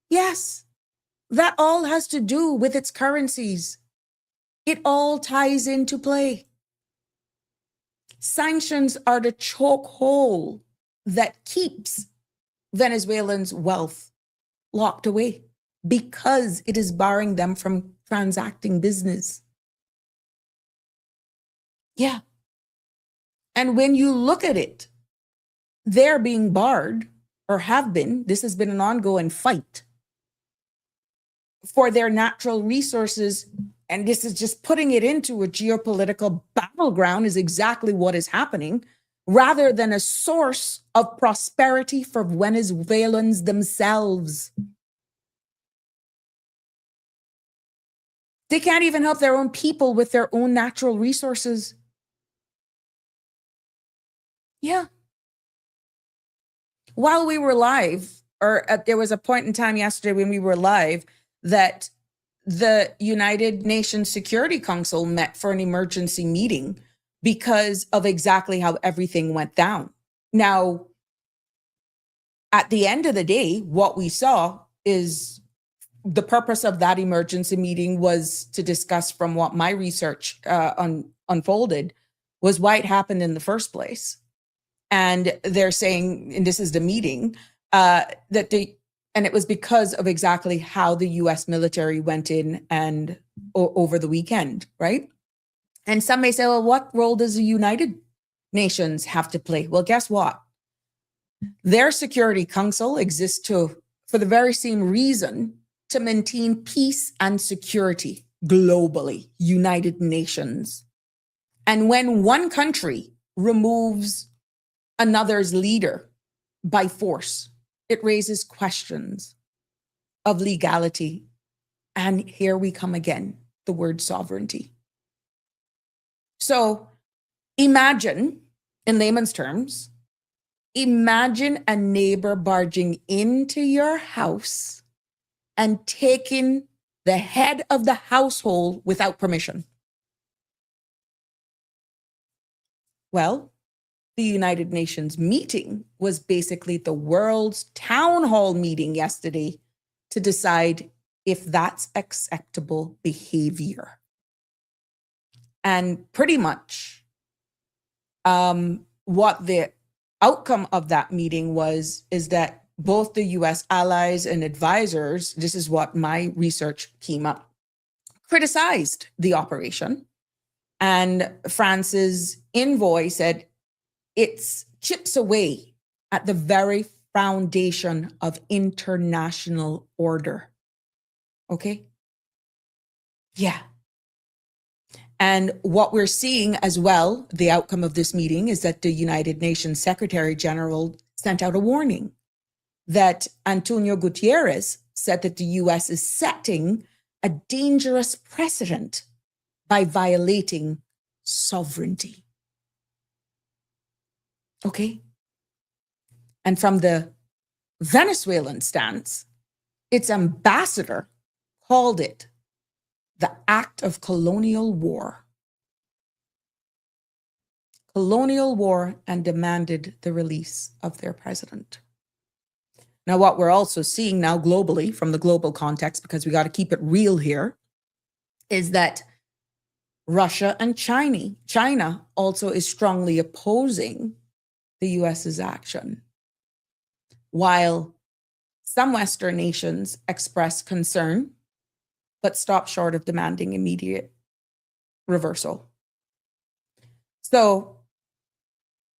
Yes, that all has to do with its currencies. It all ties into play. Sanctions are the chokehold that keeps Venezuelans' wealth locked away because it is barring them from transacting business. Yeah. And when you look at it, they're being barred, or have been, this has been an ongoing fight for their natural resources. And this is just putting it into a geopolitical battleground is exactly what is happening, rather than a source of prosperity for Venezuelans themselves. They can't even help their own people with their own natural resources. Yeah. While we were live, or there was a point in time yesterday when we were live that the United Nations Security Council met for an emergency meeting because of exactly how everything went down. Now, at the end of the day, what we saw is the purpose of that emergency meeting was to discuss, from what my research unfolded, was why it happened in the first place. And they're saying, and this is the meeting, and it was because of exactly how the US military went in and over the weekend, right? And some may say, well, what role does the United Nations have to play? Well, guess what? Their Security Council exists for the very same reason, to maintain peace and security globally, United Nations. And when one country removes another's leader by force, it raises questions of legality. And here we come again, the word sovereignty. So imagine, in layman's terms, imagine a neighbor barging into your house and taking the head of the household without permission. Well, the United Nations meeting was basically the world's town hall meeting yesterday to decide if that's acceptable behavior. And pretty much what the outcome of that meeting is that both the US allies and advisors, this is what my research came up, criticized the operation. And France's envoy said it chips away at the very foundation of international order. Okay? Yeah. And what we're seeing as well, the outcome of this meeting, is that the United Nations Secretary General sent out a warning that Antonio Gutierrez said that the US is setting a dangerous precedent by violating sovereignty. Okay? And from the Venezuelan stance, its ambassador called it the act of colonial war. Colonial war, and demanded the release of their president. Now, what we're also seeing now globally, from the global context, because we got to keep it real here, is that Russia and China also is strongly opposing the US's action, while some Western nations express concern, but stop short of demanding immediate reversal. So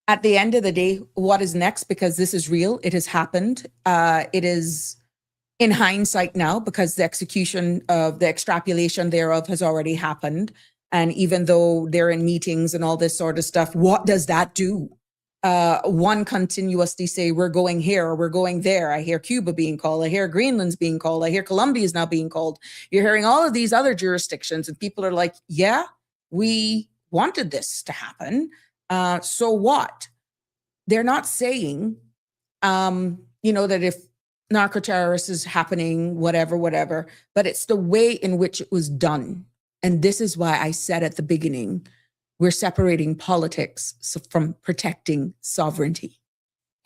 at the end of the day, what is next? Because this is real, it has happened. It is in hindsight now, because the execution of the extrapolation thereof has already happened. And even though they're in meetings and all this sort of stuff, what does that do one continuously say, we're going here or we're going there. I hear Cuba being called. I hear Greenland's being called. I hear Colombia is now being called. You're hearing all of these other jurisdictions, and people are like, yeah, we wanted this to happen. So what? They're not saying, that if narco-terrorists is happening, whatever, but it's the way in which it was done. And this is why I said at the beginning, we're separating politics from protecting sovereignty.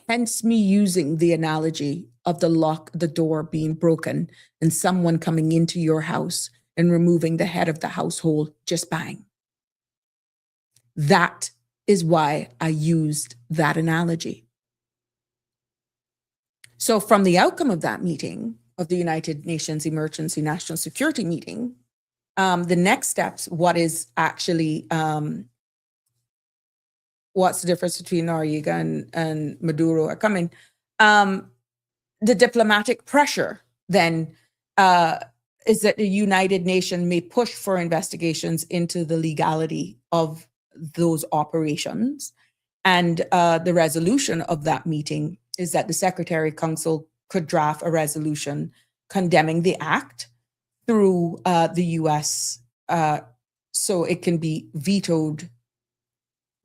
Hence me using the analogy of the door being broken and someone coming into your house and removing the head of the household, just bang. That is why I used that analogy. So from the outcome of that meeting, of the United Nations Emergency National Security meeting, the next steps, what is actually, what's the difference between Noriega and Maduro are coming? The diplomatic pressure then is that the United Nations may push for investigations into the legality of those operations. And the resolution of that meeting is that the Secretary Council could draft a resolution condemning the act through the US so it can be veto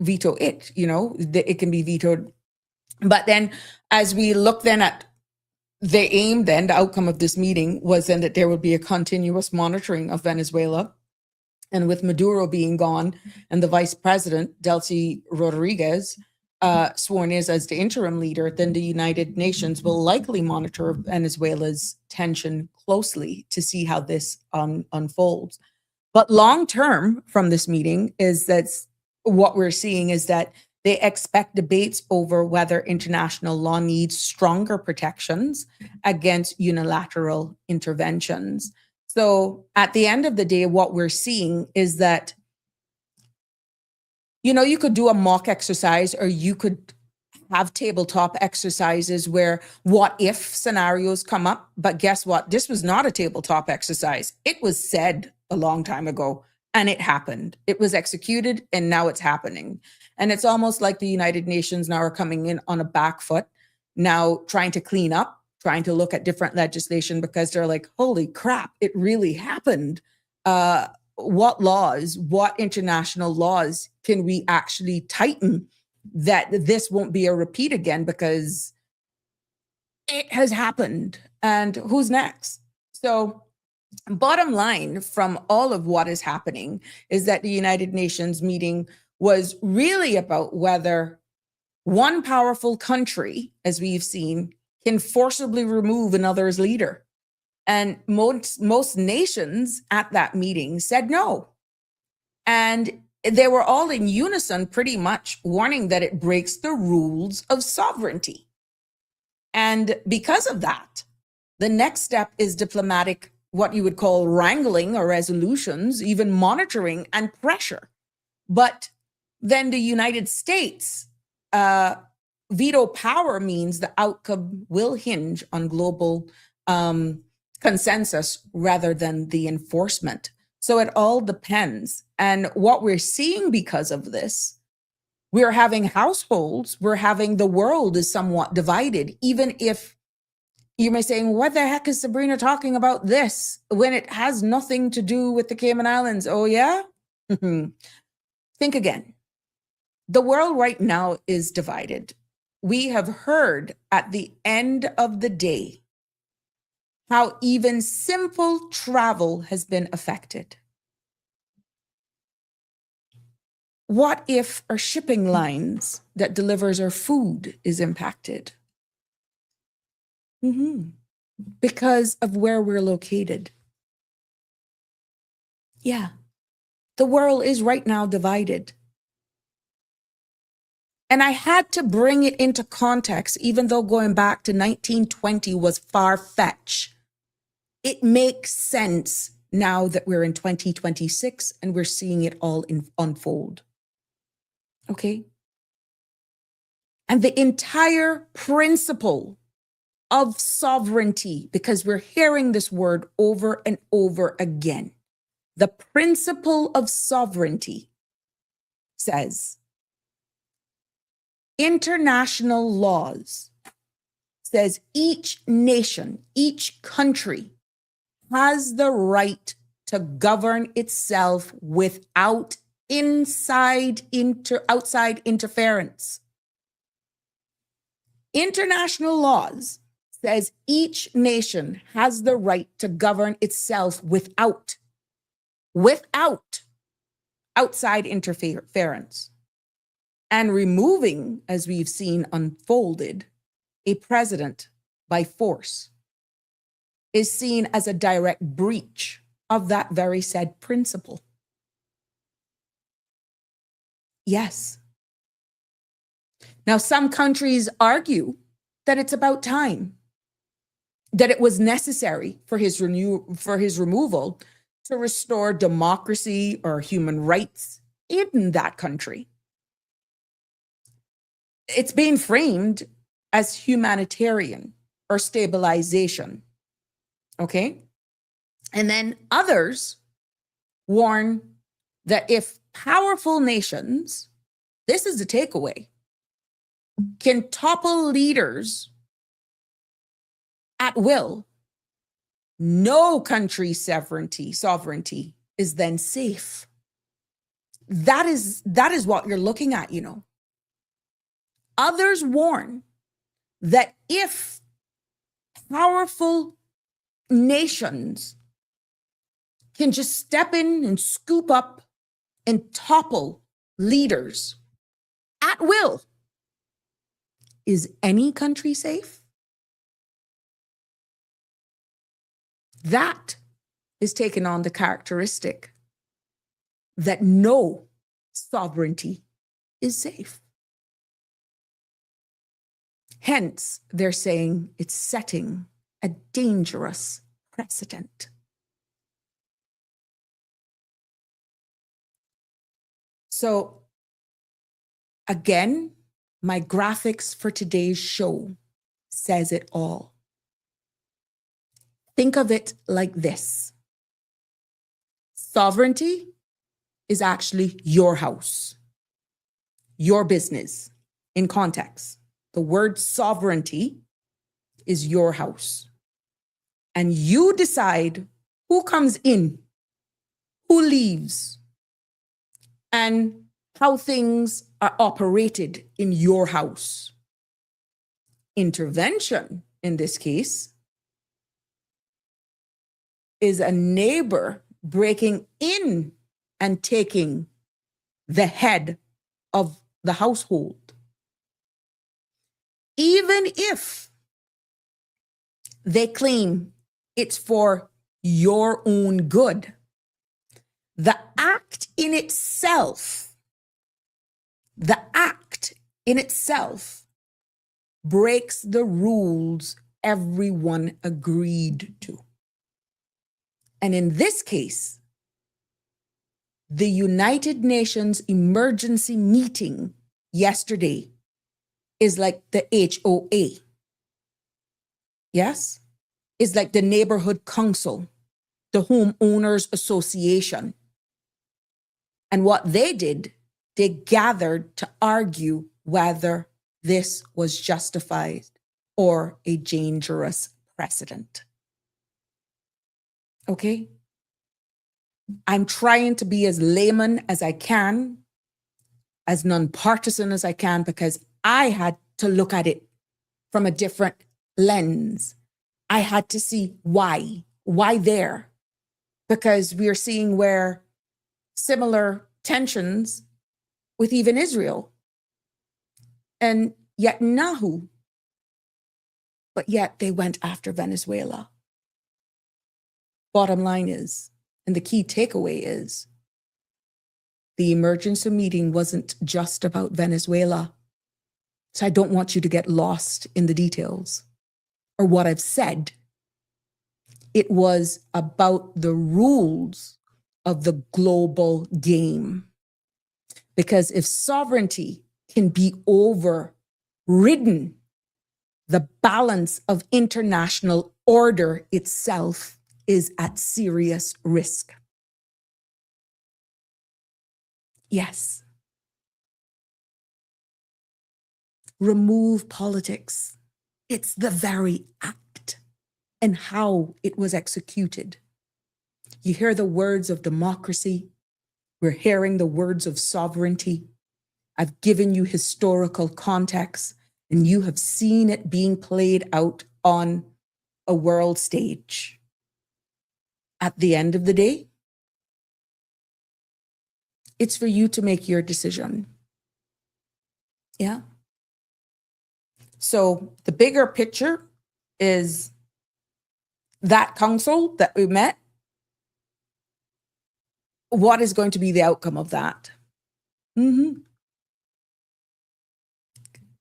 it, it can be vetoed. But then as we look then at the aim, then the outcome of this meeting was then that there would be a continuous monitoring of Venezuela. And with Maduro being gone and the vice president, Delcy Rodriguez, sworn in as the interim leader, then the United Nations will likely monitor Venezuela's tension closely to see how this unfolds. But long term from this meeting is that what we're seeing is that they expect debates over whether international law needs stronger protections against unilateral interventions. So at the end of the day, what we're seeing is that, you could do a mock exercise or you could have tabletop exercises where what if scenarios come up. But guess what? This was not a tabletop exercise. It was said a long time ago and it happened. It was executed and now it's happening. And it's almost like the United Nations now are coming in on a back foot, now trying to clean up, trying to look at different legislation because they're like, holy crap, it really happened. What laws, what international laws can we actually tighten that this won't be a repeat again because it has happened and who's next? So bottom line from all of what is happening is that the United Nations meeting was really about whether one powerful country, as we've seen, can forcibly remove another's leader. And most nations at that meeting said no. And they were all in unison pretty much warning that it breaks the rules of sovereignty. And because of that, the next step is diplomatic, what you would call wrangling or resolutions, even monitoring and pressure. But then the United States veto power means the outcome will hinge on global consensus rather than the enforcement. So it all depends. And what we're seeing because of this, we're having households, we're having the world is somewhat divided, even if you may say, what the heck is Sabrina talking about this when it has nothing to do with the Cayman Islands? Oh, yeah? Think again. The world right now is divided. We have heard at the end of the day how even simple travel has been affected. What if our shipping lines that delivers our food is impacted? Because of where we're located. Yeah, the world is right now divided. And I had to bring it into context, even though going back to 1920 was far-fetched. It makes sense now that we're in 2026 and we're seeing it all unfold. Okay? And the entire principle of sovereignty, because we're hearing this word over and over again, the principle of sovereignty says International laws says each nation, each country has the right to govern itself without outside interference. International laws says each nation has the right to govern itself without outside interference. And removing, as we've seen unfolded, a president by force is seen as a direct breach of that very said principle. Yes. Now, some countries argue that it's about time, that it was necessary for his removal to restore democracy or human rights in that country. It's being framed as humanitarian or stabilization. Okay? And then others warn that if powerful nations, this is the takeaway, can topple leaders at will, no country's sovereignty is then safe. That is what you're looking at, you know. Others warn that if powerful nations can just step in and scoop up and topple leaders at will, is any country safe? That is taking on the characteristic that no sovereignty is safe. Hence, they're saying it's setting a dangerous precedent. So, again, my graphics for today's show says it all. Think of it like this. Sovereignty is actually your house, your business. In context, the word sovereignty is your house. And you decide who comes in, who leaves, and how things are operated in your house. Intervention, in this case, is a neighbor breaking in and taking the head of the household. Even if they claim it's for your own good, the act in itself breaks the rules everyone agreed to. And in this case, the United Nations emergency meeting yesterday is like the HOA. Yes? It's like the neighborhood council, the homeowners association. And what they did, they gathered to argue whether this was justified or a dangerous precedent. Okay? I'm trying to be as layman as I can, as nonpartisan as I can, because I had to look at it from a different lens. I had to see why there? Because we are seeing where similar tensions with even Israel and yet Nahu, but yet they went after Venezuela. Bottom line is, and the key takeaway is, the emergency meeting wasn't just about Venezuela. So I don't want you to get lost in the details or what I've said. It was about the rules of the global game. Because if sovereignty can be overridden, the balance of international order itself is at serious risk. Yes. remove politics. It's the very act and how it was executed. You hear the words of democracy. We're hearing the words of sovereignty. I've given you historical context, and you have seen it being played out on a world stage. At the end of the day, it's for you to make your decision. Yeah. So the bigger picture is that council that we met. What is going to be the outcome of that?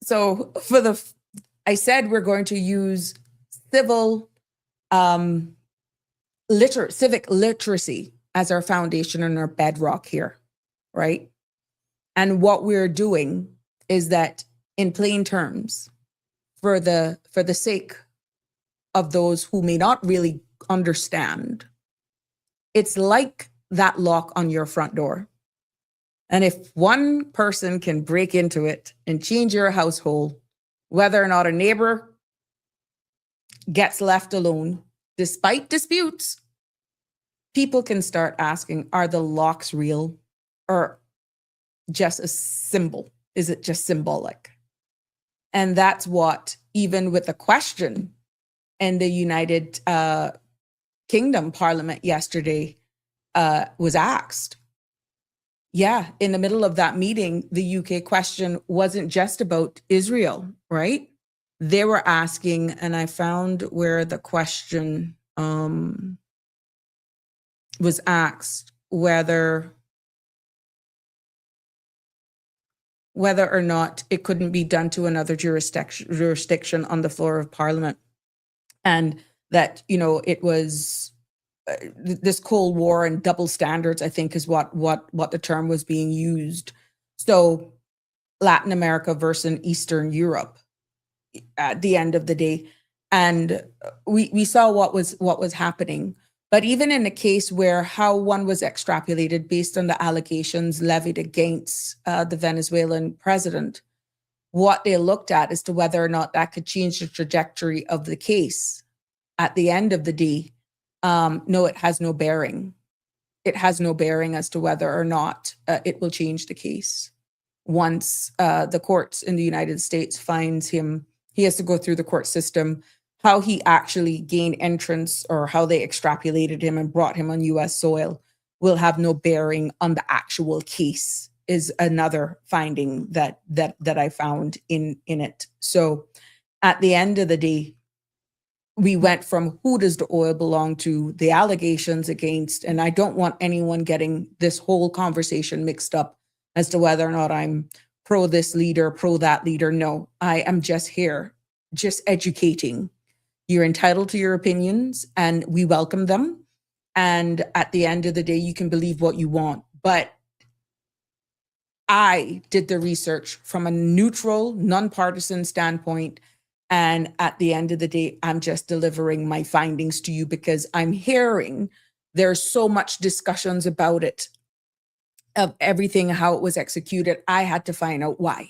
So I said we're going to use civic literacy as our foundation and our bedrock here, right? And what we're doing is that, in plain terms, for the sake of those who may not really understand, it's like that lock on your front door. And if one person can break into it and change your household, whether or not a neighbor gets left alone, despite disputes, people can start asking, are the locks real or just a symbol? Is it just symbolic? And that's what, even with the question in the United Kingdom Parliament yesterday was asked. Yeah, in the middle of that meeting, the UK question wasn't just about Israel, right? They were asking, and I found where the question was asked, whether or not it couldn't be done to another jurisdiction on the floor of Parliament. And that, it was this Cold War and double standards, I think, is what the term was being used. So Latin America versus Eastern Europe at the end of the day. And we saw what was happening. But even in the case where how one was extrapolated based on the allegations levied against the Venezuelan president, what they looked at as to whether or not that could change the trajectory of the case. At the end of the day, no, it has no bearing. It has no bearing as to whether or not it will change the case. Once the courts in the United States finds him, he has to go through the court system. How he actually gained entrance or how they extrapolated him and brought him on U.S. soil will have no bearing on the actual case, is another finding that I found in it. So at the end of the day, we went from who does the oil belong to, the allegations against, and I don't want anyone getting this whole conversation mixed up as to whether or not I'm pro this leader, pro that leader. No, I am just here, just educating. You're entitled to your opinions and we welcome them. And at the end of the day, you can believe what you want. But I did the research from a neutral, nonpartisan standpoint. And at the end of the day, I'm just delivering my findings to you because I'm hearing there's so much discussions about it, of everything, how it was executed. I had to find out why.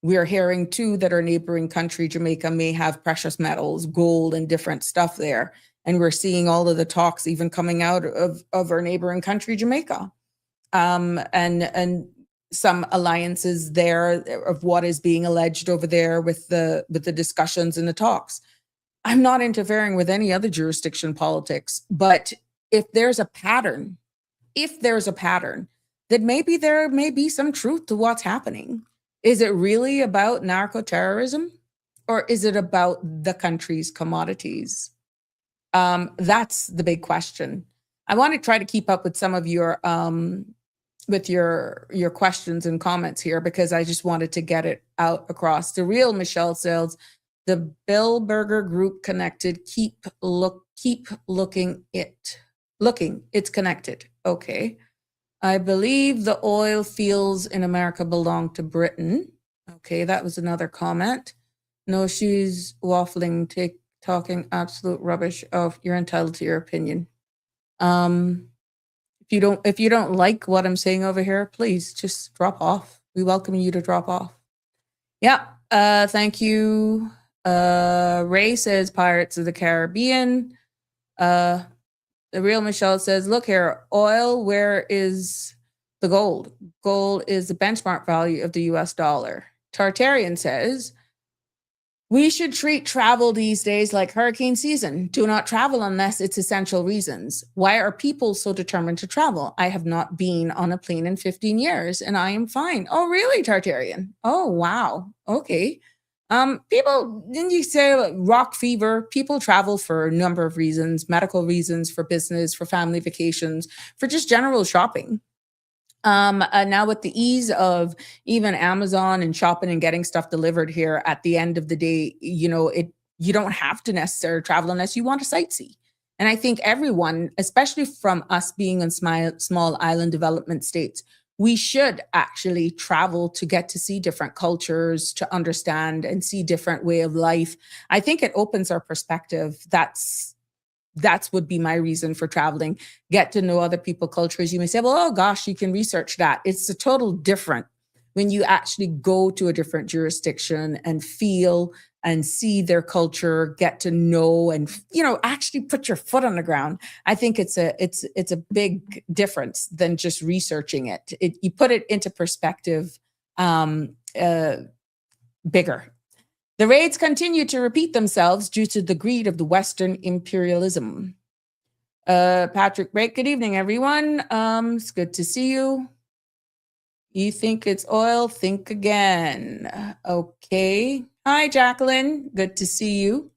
We're hearing too that our neighboring country, Jamaica, may have precious metals, gold, and different stuff there. And we're seeing all of the talks even coming out of our neighboring country, Jamaica. And some alliances there of what is being alleged over there with the discussions and the talks. I'm not interfering with any other jurisdiction politics, but if there's a pattern, then maybe there may be some truth to what's happening. Is it really about narco-terrorism, or is it about the country's commodities? That's the big question. I want to try to keep up with some of your questions and comments here, because I just wanted to get it out across. The real Michelle says, the Bill Berger group connected. Keep looking. It's connected. Okay. I believe the oil fields in America belong to Britain. Okay, that was another comment. No, she's waffling, talking absolute rubbish. Oh, you're entitled to your opinion. If you don't like what I'm saying over here, please just drop off. We welcome you to drop off. Yeah. Thank you. Ray says Pirates of the Caribbean. The real Michelle says, look here, oil, where is the gold? Gold is the benchmark value of the US dollar. Tartarian says, we should treat travel these days like hurricane season. Do not travel unless it's essential reasons. Why are people so determined to travel? I have not been on a plane in 15 years and I am fine. Oh, really, Tartarian? Oh, wow. Okay. People, didn't you say rock fever? People travel for a number of reasons, medical reasons, for business, for family vacations, for just general shopping. Now with the ease of even Amazon and shopping and getting stuff delivered here, at the end of the day, you don't have to necessarily travel unless you want to sightsee. And I think everyone, especially from us being in small island development states, we should actually travel to get to see different cultures, to understand and see different way of life. I think it opens our perspective. That's would be my reason for traveling. Get to know other people's cultures. You may say, well, oh gosh, you can research that. It's a total different when you actually go to a different jurisdiction and feel and see their culture, get to know and, actually put your foot on the ground. I think it's a big difference than just researching it. You put it into perspective, bigger. The raids continue to repeat themselves due to the greed of the Western imperialism. Patrick Brake, good evening, everyone. It's good to see you. You think it's oil? Think again. Okay. Hi, Jacqueline. Good to see you.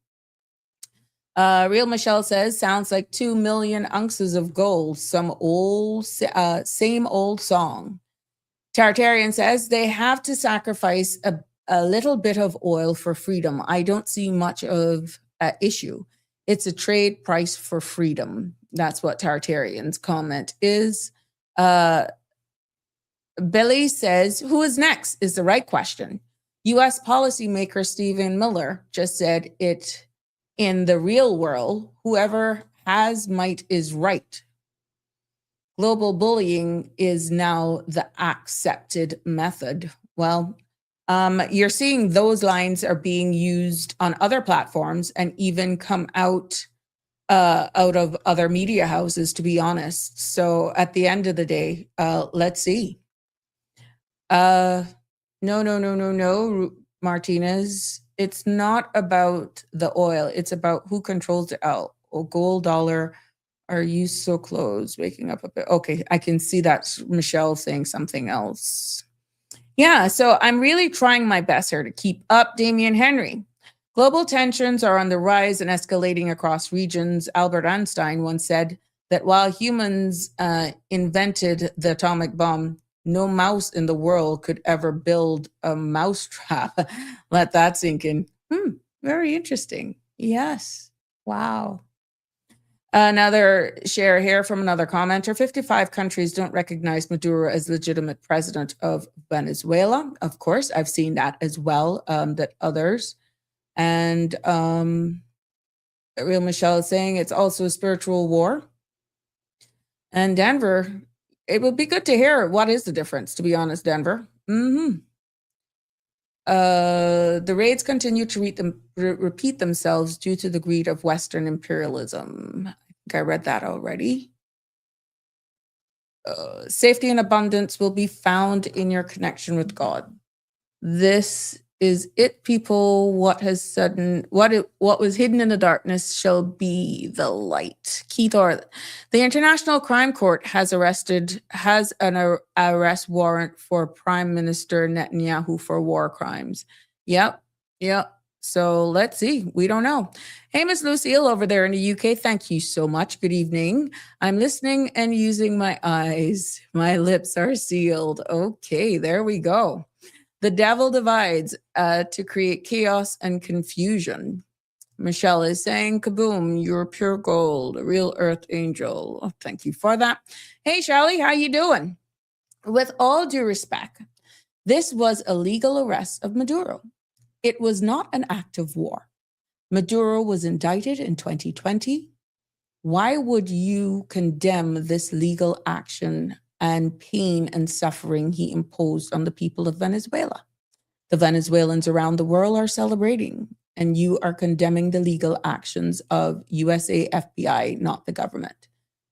Real Michelle says, sounds like 2 million ounces of gold. Same old song. Tartarian says, they have to sacrifice a little bit of oil for freedom. I don't see much of an issue. It's a trade price for freedom. That's what Tartarian's comment is. Billy says, who is next is the right question. U.S. policymaker Stephen Miller just said it in the real world, whoever has might is right. Global bullying is now the accepted method. Well, you're seeing those lines are being used on other platforms and even come out of other media houses, to be honest. So at the end of the day, let's see. No, Martinez. It's not about the oil. It's about who controls the oil. Oh, gold, dollar. Are you so close? Waking up a bit. Okay, I can see that's Michelle saying something else. Yeah, so I'm really trying my best here to keep up. Damian Henry. Global tensions are on the rise and escalating across regions. Albert Einstein once said that while humans invented the atomic bomb, no mouse in the world could ever build a mousetrap. Let that sink in. Very interesting. Yes. Wow. Another share here from another commenter. 55 countries don't recognize Maduro as legitimate president of Venezuela. Of course, I've seen that as well, that others. And Real Michelle is saying it's also a spiritual war. And Denver, it would be good to hear what is the difference, to be honest, Denver. The raids continue to repeat themselves due to the greed of Western imperialism. I think I read that already. Safety and abundance will be found in your connection with God. This is it, people. What was hidden in the darkness shall be the light. Keith Orr, the International Crime Court has an arrest warrant for Prime Minister Netanyahu for war crimes. Yep. So let's see. We don't know. Hey, Miss Lucille over there in the UK. Thank you so much. Good evening. I'm listening and using my eyes. My lips are sealed. Okay, there we go. The devil divides to create chaos and confusion. Michelle is saying, kaboom, you're pure gold, a real earth angel. Oh, thank you for that. Hey, Shelly, how you doing? With all due respect, this was a legal arrest of Maduro. It was not an act of war. Maduro was indicted in 2020. Why would you condemn this legal action and pain and suffering he imposed on the people of Venezuela? The Venezuelans around the world are celebrating, and you are condemning the legal actions of USA FBI, not the government.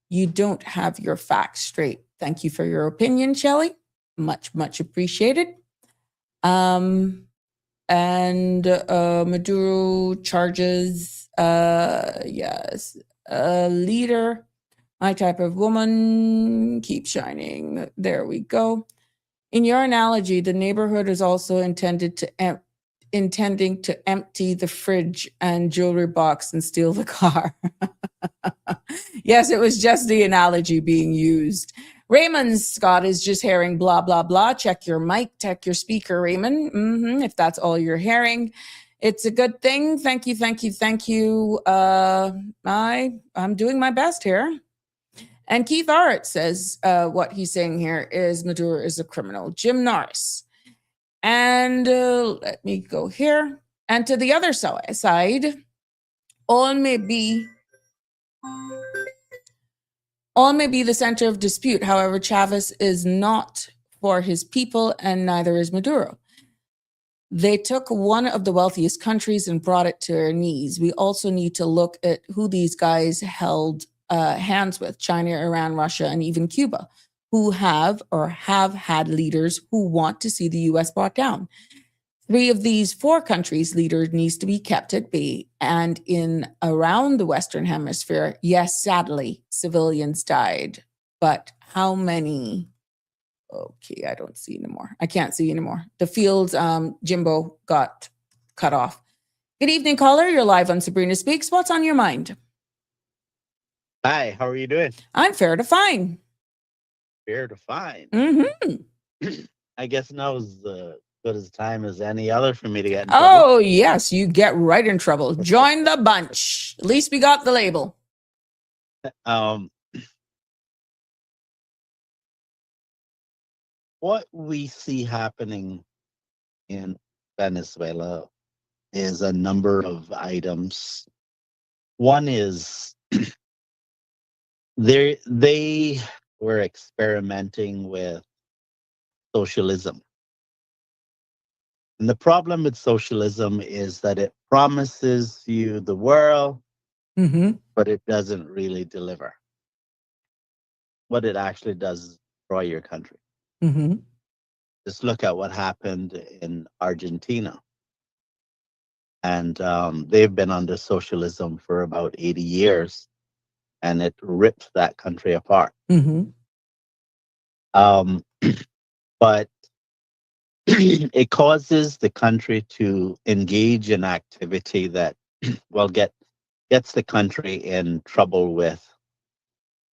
You don't have your facts straight. Thank you for your opinion, Shelley. Much, much appreciated. And Maduro charges, yes, a leader, my type of woman, keep shining. There we go. In your analogy, the neighborhood is also intending to empty the fridge and jewelry box and steal the car. Yes, it was just the analogy being used. Raymond Scott is just hearing blah, blah, blah. Check your mic, check your speaker, Raymond. If that's all you're hearing, it's a good thing. Thank you, thank you, thank you. I'm doing my best here. And Keith Art says what he's saying here is Maduro is a criminal. Jim Norris. And let me go here. And to the other side, all may be the center of dispute. However, Chavez is not for his people, and neither is Maduro. They took one of the wealthiest countries and brought it to their knees. We also need to look at who these guys held hands with: China, Iran, Russia, and even Cuba, who have had leaders who want to see the U.S. brought down. 3 of these 4 countries' leaders needs to be kept at bay. And in around the Western Hemisphere, yes, sadly, civilians died. But how many? Okay, I don't see anymore. I can't see anymore. The fields, Jimbo got cut off. Good evening, caller. You're live on Sabrina Speaks. What's on your mind? Hi, how are you doing? I'm fair to fine. Fair to fine. Mm-hmm. I guess now is as good as time as any other for me to get in Oh, trouble. yes, you get right in trouble. Join the bunch. At least we got the label. What we see happening in Venezuela is a number of items. One is they were experimenting with socialism. And the problem with socialism is that it promises you the world, but it doesn't really deliver. What it actually does is destroy your country. Just look at what happened in Argentina. And they've been under socialism for about 80 years, and it ripped that country apart. But it causes the country to engage in activity that, well, gets the country in trouble with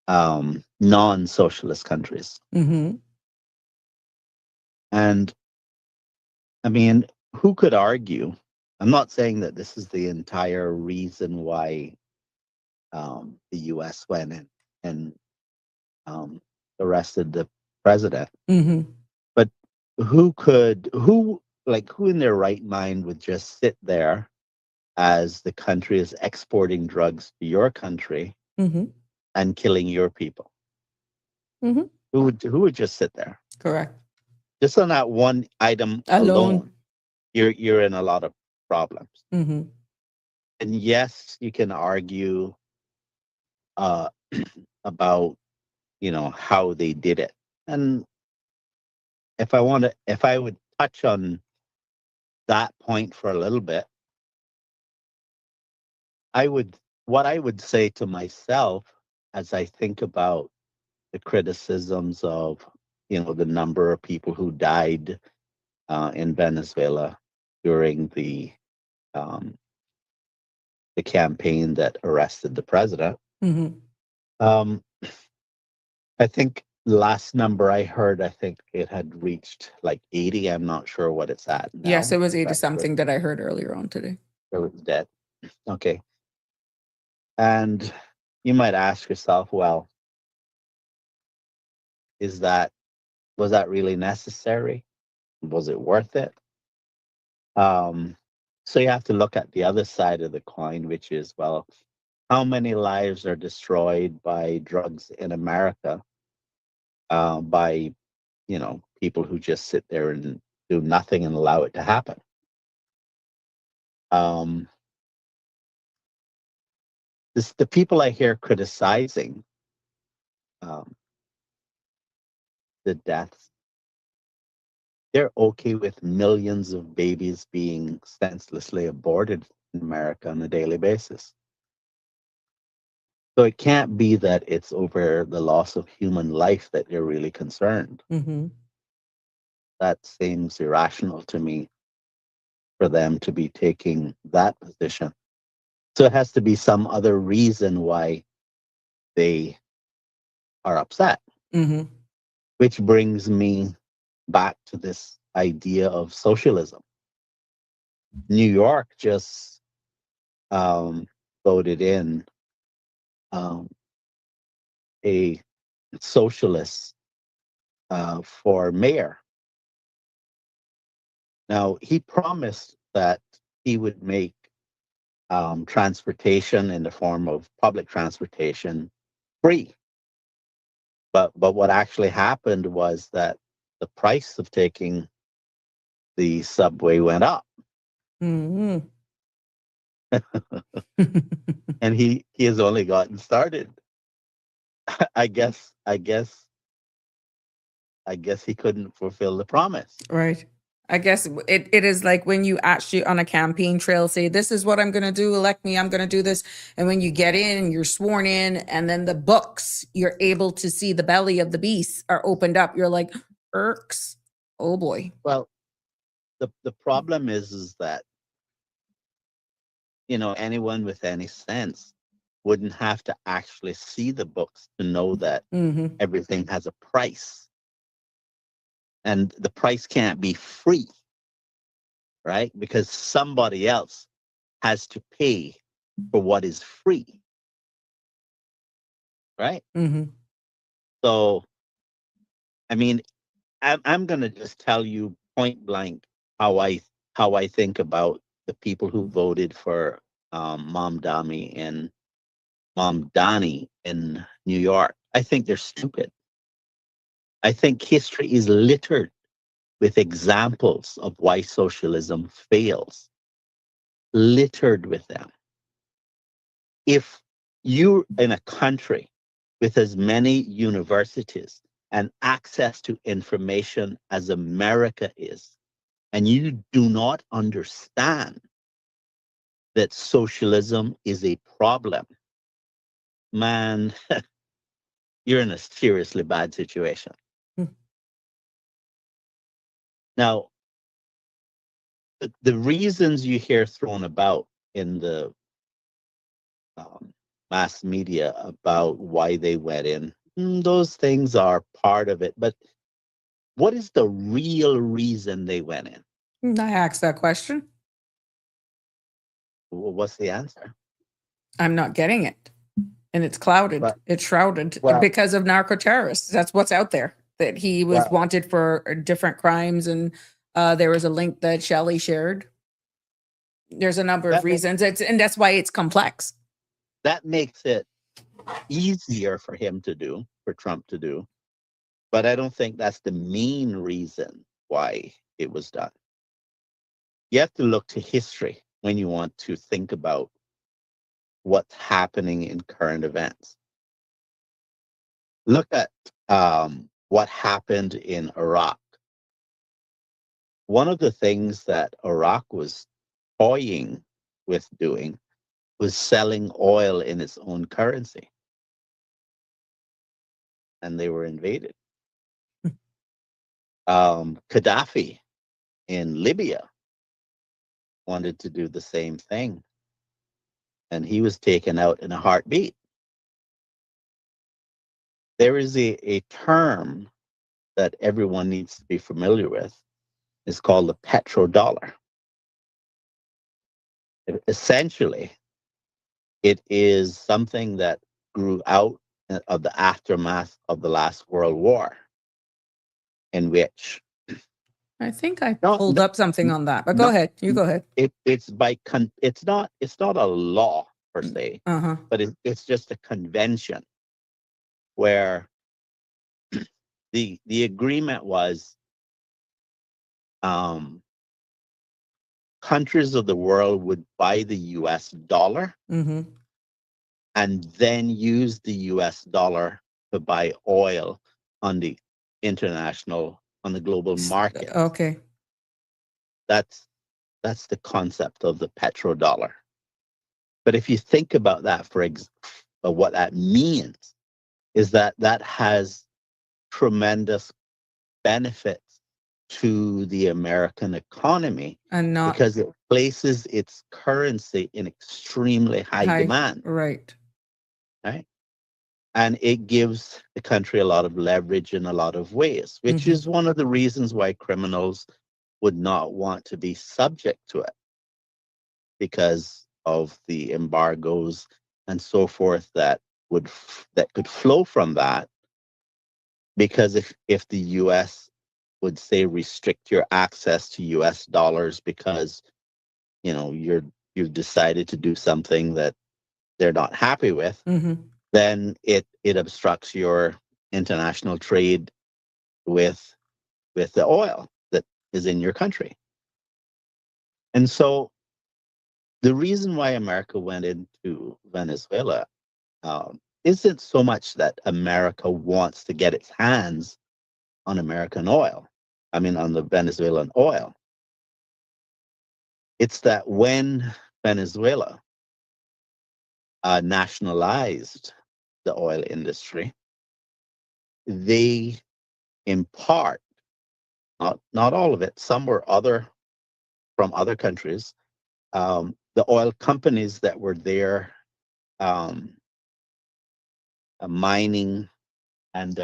non-socialist countries. And I mean, who could argue? I'm not saying that this is the entire reason why the U.S. went in and arrested the president. But who in their right mind would just sit there as the country is exporting drugs to your country and killing your people? Who would just sit there? Correct. Just on that one item alone, you're in a lot of problems. And yes, you can argue about how they did it. And if I would touch on that point for a little bit, what I would say to myself as I think about the criticisms of the number of people who died in Venezuela during the campaign that arrested the president. I think the last number I heard, I think it had reached like 80. I'm not sure what it's at now. Yes, it was 80 something that I heard earlier on today. It was dead. Okay. And you might ask yourself, well, was that really necessary? Was it worth it? So you have to look at the other side of the coin, which is, well, how many lives are destroyed by drugs in America by people who just sit there and do nothing and allow it to happen. The people I hear criticizing the deaths, they're okay with millions of babies being senselessly aborted in America on a daily basis. So it can't be that it's over the loss of human life that they're really concerned. Mm-hmm. That seems irrational to me for them to be taking that position. So it has to be some other reason why they are upset, Mm-hmm. which brings me back to this idea of socialism. New York just voted in a socialist for mayor. Now, he promised that he would make transportation in the form of public transportation free. But what actually happened was that the price of taking the subway went up, Mm-hmm. and he has only gotten started. I guess he couldn't fulfill the promise. Right. I guess it is like when you actually on a campaign trail say, this is what I'm going to do, elect me, I'm going to do this. And when you get in, you're sworn in, and then the books, you're able to see the belly of the beast are opened up. You're like, irks. Oh boy. Well, the problem is that, anyone with any sense wouldn't have to actually see the books to know that Mm-hmm. everything has a price. And the price can't be free, right? Because somebody else has to pay for what is free, right? Mm-hmm. So, I mean, I'm going to just tell you point blank how I think about the people who voted for Mom Donnie in New York. I think they're stupid. I think history is littered with examples of why socialism fails, littered with them. If you're in a country with as many universities and access to information as America is, and you do not understand that socialism is a problem, man, you're in a seriously bad situation. Mm. Now, the reasons you hear thrown about in the mass media about why they went in, those things are part of it. But what is the real reason they went in? I asked that question. What's the answer? I'm not getting it. And it's clouded. Well, It's shrouded well, because of narco terrorists. That's what's out there. That he was well, wanted for different crimes, and there was a link that Shelley shared. There's a number of that, makes, reasons. And that's why it's complex. that makes it easier for Trump to do. But I don't think that's the main reason why it was done. You have to look to history when you want to think about what's happening in current events. Look at what happened in Iraq. One of the things that Iraq was toying with doing was selling oil in its own currency. And they were invaded. Gaddafi in Libya wanted to do the same thing. And he was taken out in a heartbeat. There is a term that everyone needs to be familiar with. It's called the petrodollar. Essentially, it is something that grew out of the aftermath of the last World War, in which I think I no, pulled no, up something on that. But go no, ahead. You go ahead. it's not a law per se, Uh-huh. but it's just a convention where the agreement was um, countries of the world would buy the US dollar Mm-hmm. and then use the US dollar to buy oil on the on the global market. Okay. That's the concept of the petrodollar. But if you think about that what that means is that that has tremendous benefits to the American economy And not because it places its currency in extremely high high. demand, Right. right? And it gives the country a lot of leverage in a lot of ways, which Mm-hmm. is one of the reasons why criminals would not want to be subject to it because of the embargoes and so forth that could flow from that. Because if the US would say restrict your access to US dollars because you've decided to do something that they're not happy with, Mm-hmm. then it obstructs your international trade with the oil that is in your country. And so the reason why America went into Venezuela isn't so much that America wants to get its hands on American oil, I mean, on the Venezuelan oil. It's that when Venezuela nationalized the oil industry, they in part, not all of it, some were from other countries, the oil companies that were there um, mining and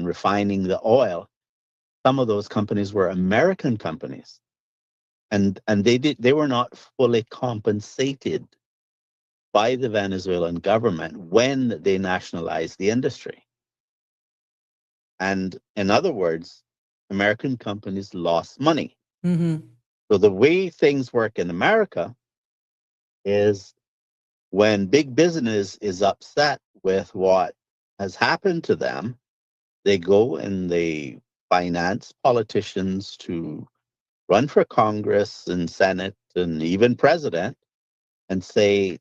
refining the oil, some of those companies were American companies, and they were not fully compensated by the Venezuelan government when they nationalized the industry. And in other words, American companies lost money. Mm-hmm. So the way things work in America is when big business is upset with what has happened to them, they go and they finance politicians to run for Congress and Senate and even president and say,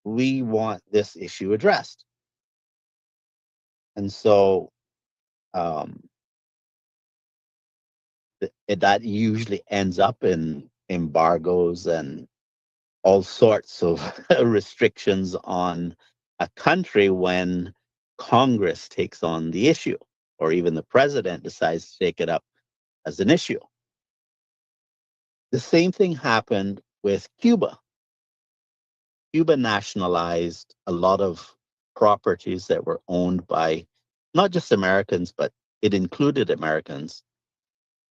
we want this issue addressed. And so um, that usually ends up in embargoes and all sorts of restrictions on a country when Congress takes on the issue or even the president decides to take it up as an issue. The same thing happened with Cuba. Cuba nationalized a lot of properties that were owned by not just Americans, but it included Americans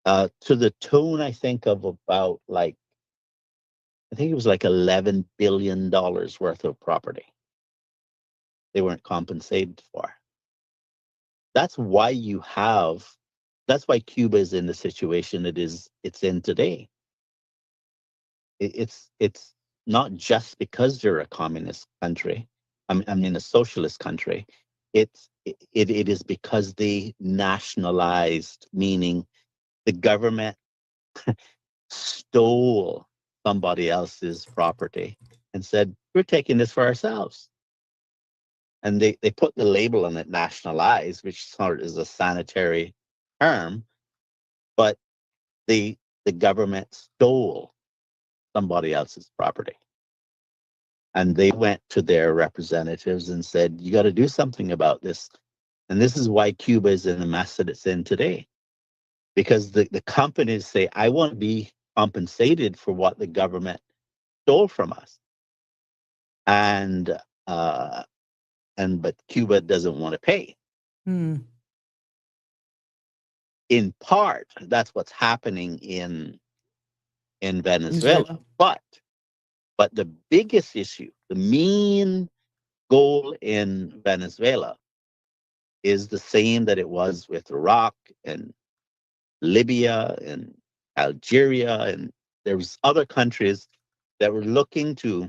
to the tune, I think, of about I think it was like $11 billion worth of property they weren't compensated for. That's why that's why Cuba is in the situation it's in today. It's not just because they're a communist country. I mean a socialist country. It is because they nationalized, meaning the government stole somebody else's property and said, we're taking this for ourselves. And they put the label on it, nationalized, which sort of is a sanitary term, but the government stole somebody else's property. And they went to their representatives and said, you got to do something about this. And this is why Cuba is in the mess that it's in today. Because the companies say, I want to be compensated for what the government stole from us. And but Cuba doesn't want to pay. Mm. In part, that's what's happening in Venezuela. Venezuela. But the biggest issue, the main goal in Venezuela is the same that it was with Iraq and Libya and Algeria, and there was other countries that were looking to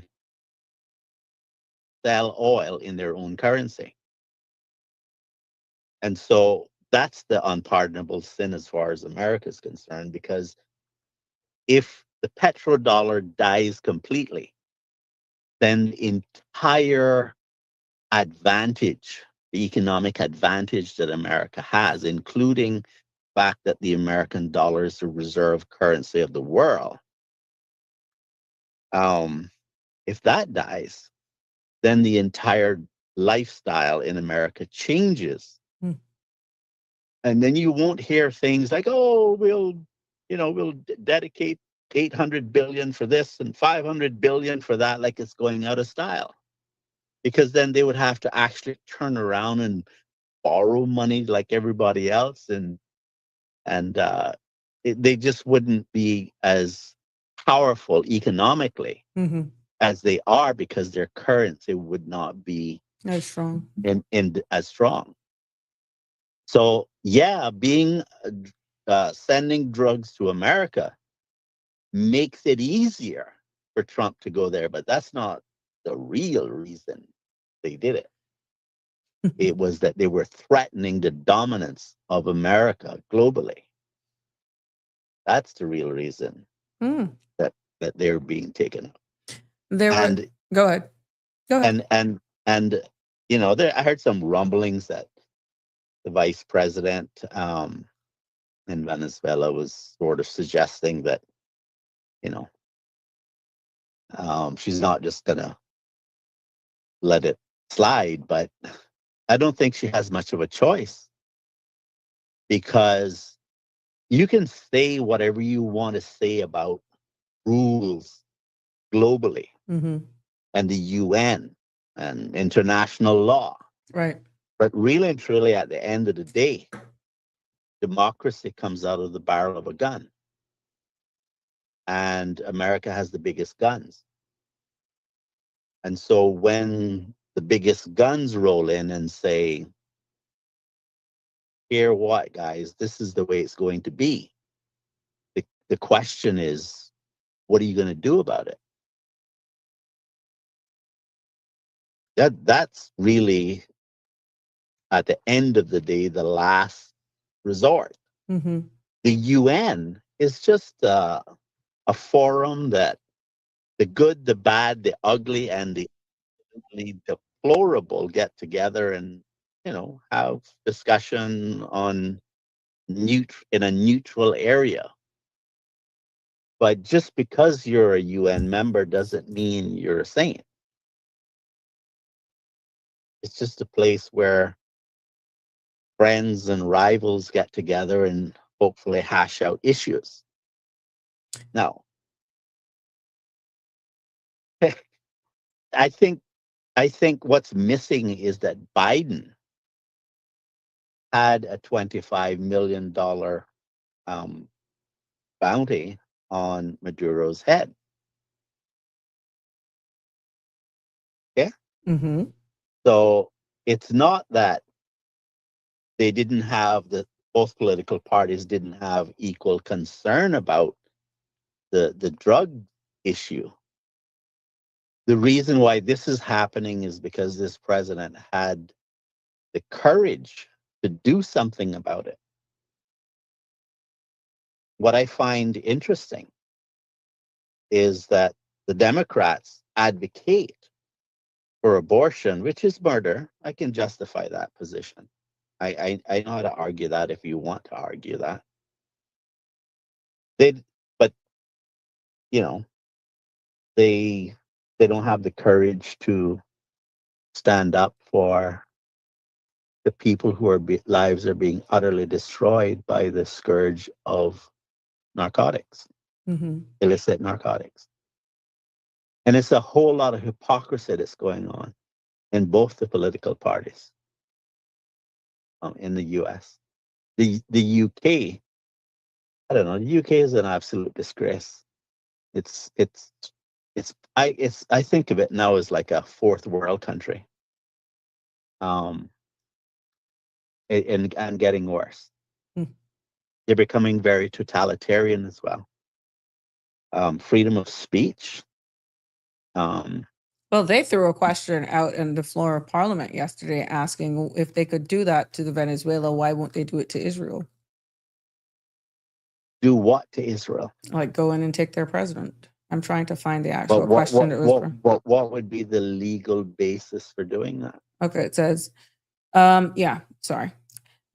sell oil in their own currency. And so that's the unpardonable sin as far as America is concerned, because if the petrodollar dies completely, then the entire advantage, the economic advantage that America has, including the fact that the American dollar is the reserve currency of the world, if that dies, then the entire lifestyle in America changes. Mm. And then you won't hear things like, oh, we'll dedicate 800 billion for this and 500 billion for that, like it's going out of style. Because then they would have to actually turn around and borrow money like everybody else, and they just wouldn't be as powerful economically Mm-hmm. as they are, because their currency would not be That's strong. in as strong. So yeah, being sending drugs to America makes it easier for Trump to go there, but that's not the real reason they did it. It was that they were threatening the dominance of America globally. That's the real reason Mm. that they're being taken up. There were. And Go ahead. Go ahead. and I heard some rumblings that the vice president in Venezuela was sort of suggesting that, she's not just gonna let it slide, but I don't think she has much of a choice, because you can say whatever you want to say about rules globally Mm-hmm. and the UN and international law. Right. But really and truly, at the end of the day, democracy comes out of the barrel of a gun. And America has the biggest guns. And so when the biggest guns roll in and say, here, what, guys, this is the way it's going to be. The question is, what are you going to do about it? That's really, at the end of the day, the last resort. Mm-hmm. The UN is just a forum that the good, the bad, the ugly, and the deplorable get together and have discussion on in a neutral area. But just because you're a UN member doesn't mean you're a saint. It's just a place where friends and rivals get together and hopefully hash out issues. Now, I think what's missing is that Biden had a $25 million bounty on Maduro's head. Yeah. Mm-hmm. So it's not that they didn't have both political parties didn't have equal concern about the drug issue. The reason why this is happening is because this president had the courage to do something about it. What I find interesting is that the Democrats advocate for abortion, which is murder. I can justify that position. I know how to argue that if you want to argue that. But they don't have the courage to stand up for the people who lives are being utterly destroyed by the scourge of narcotics, Mm-hmm. illicit narcotics. And it's a whole lot of hypocrisy that's going on in both the political parties in the US. The UK, I don't know, the UK is an absolute disgrace. I think of it now as like a fourth world country. And getting worse. Mm. They're becoming very totalitarian as well. Freedom of speech. Well, they threw a question out in the floor of Parliament yesterday asking if they could do that to the Venezuela, why won't they do it to Israel? Do what to Israel? Like go in and take their president. I'm trying to find the But actual question that was from. what would be the legal basis for doing that? Okay, it says, sorry.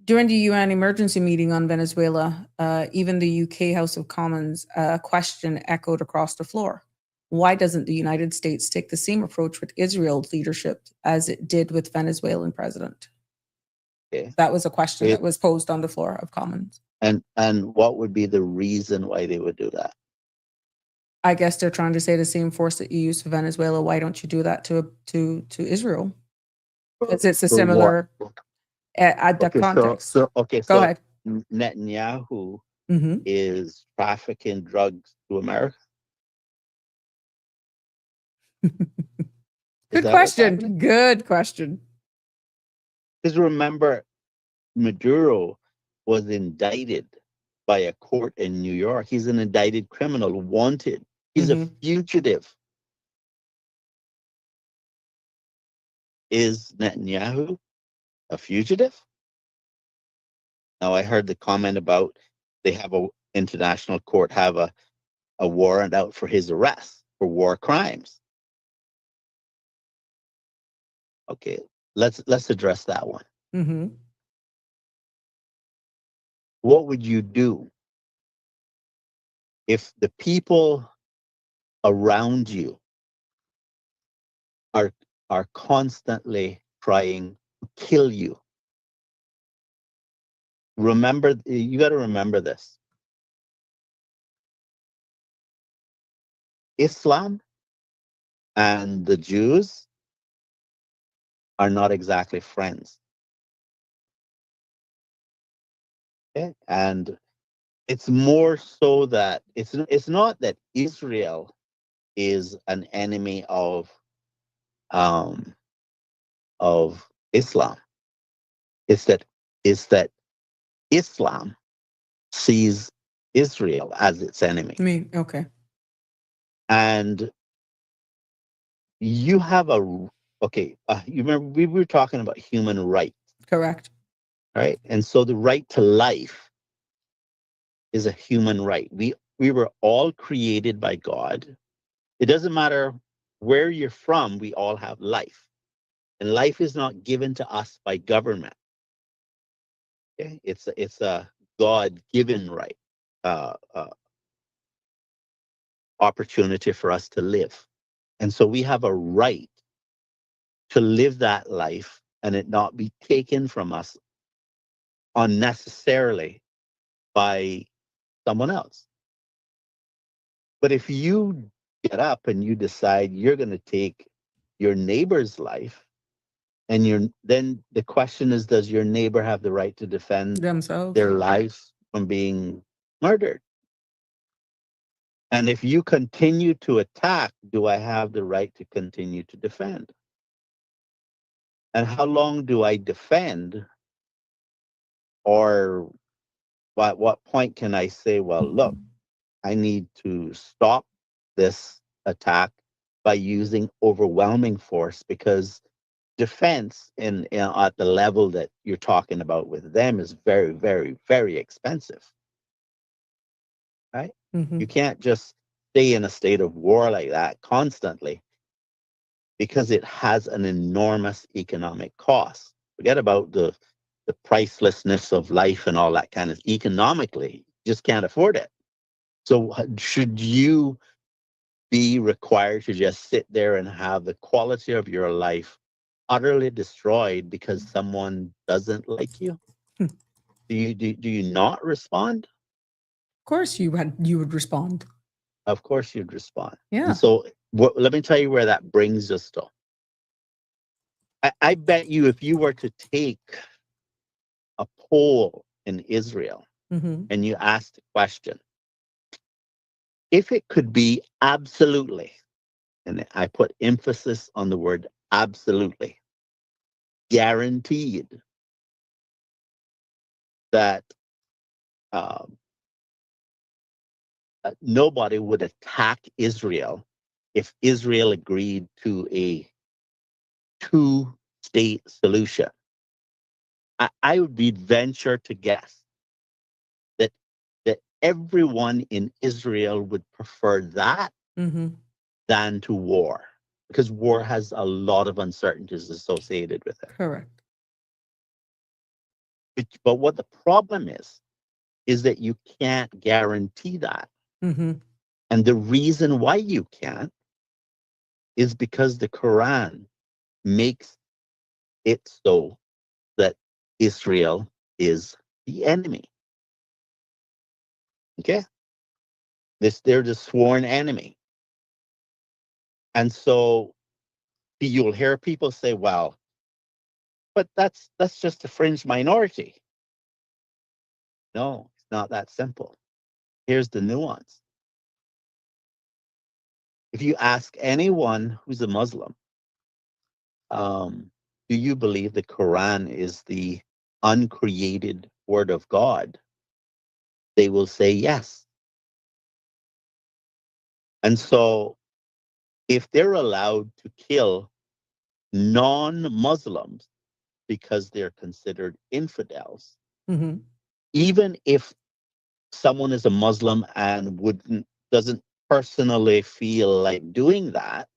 During the UN emergency meeting on Venezuela, even the UK House of Commons question echoed across the floor. Why doesn't the United States take the same approach with Israel's leadership as it did with Venezuelan president? Okay. That was a question that was posed on the floor of Commons. And what would be the reason why they would do that? I guess they're trying to say the same force that you use for Venezuela. Why don't you do that to Israel? Because it's a similar at the context. Go ahead. Netanyahu Mm-hmm. is trafficking drugs to America. Good question. Good question. Because remember, Maduro was indicted by a court in New York. He's an indicted criminal, wanted. He's a fugitive. Is Netanyahu a fugitive? Now, I heard the comment about they have a international court have a warrant out for his arrest for war crimes. Okay, let's address that one. Mm-hmm. What would you do if the people around you are constantly trying to kill you? Remember, you got to remember this. Islam and the Jews are not exactly friends. Okay? And it's more so that it's not that Israel is an enemy of Islam. It's that Islam sees Israel as its enemy. Okay. And you have you remember we were talking about human rights. Correct. Right? And so the right to life is a human right. We were all created by God. It doesn't matter where you're from, we all have life. And life is not given to us by government. Okay? It's a God-given right, opportunity for us to live. And so we have a right to live that life and it not be taken from us unnecessarily by someone else. But if you get up and you decide you're going to take your neighbor's life, and then the question is, does your neighbor have the right to defend themselves, their lives from being murdered? And if you continue to attack, do I have the right to continue to defend? And how long do I defend? Or at what point can I say, well, look, I need to stop this attack by using overwhelming force, because defense at the level that you're talking about with them is very, very, very expensive. Right? You can't just stay in a state of war like that constantly, because it has an enormous economic cost. Forget about the pricelessness of life and all that kind of economically, you just can't afford it. So should you be required to just sit there and have the quality of your life utterly destroyed because someone doesn't like you? Do you not respond? Of course you would respond. Of course you'd respond. Yeah. And so let me tell you where that brings us to. I bet you if you were to take a poll in Israel and you asked the question, if it could be absolutely, and I put emphasis on the word absolutely, guaranteed that nobody would attack Israel if Israel agreed to a two-state solution, I would be venture to guess that everyone in Israel would prefer that Mm-hmm. than to war, because war has a lot of uncertainties associated with it. Correct. But what the problem is that you can't guarantee that. Mm-hmm. And the reason why you can't is because the Quran makes it so that Israel is the enemy. Okay? They're the sworn enemy. And so you'll hear people say, well, but that's just a fringe minority. No, it's not that simple. Here's the nuance. If you ask anyone who's a Muslim, do you believe the Quran is the uncreated word of God? They will say yes. And so if they're allowed to kill non-Muslims because they're considered infidels, Mm-hmm. even if someone is a Muslim and doesn't personally feel like doing that,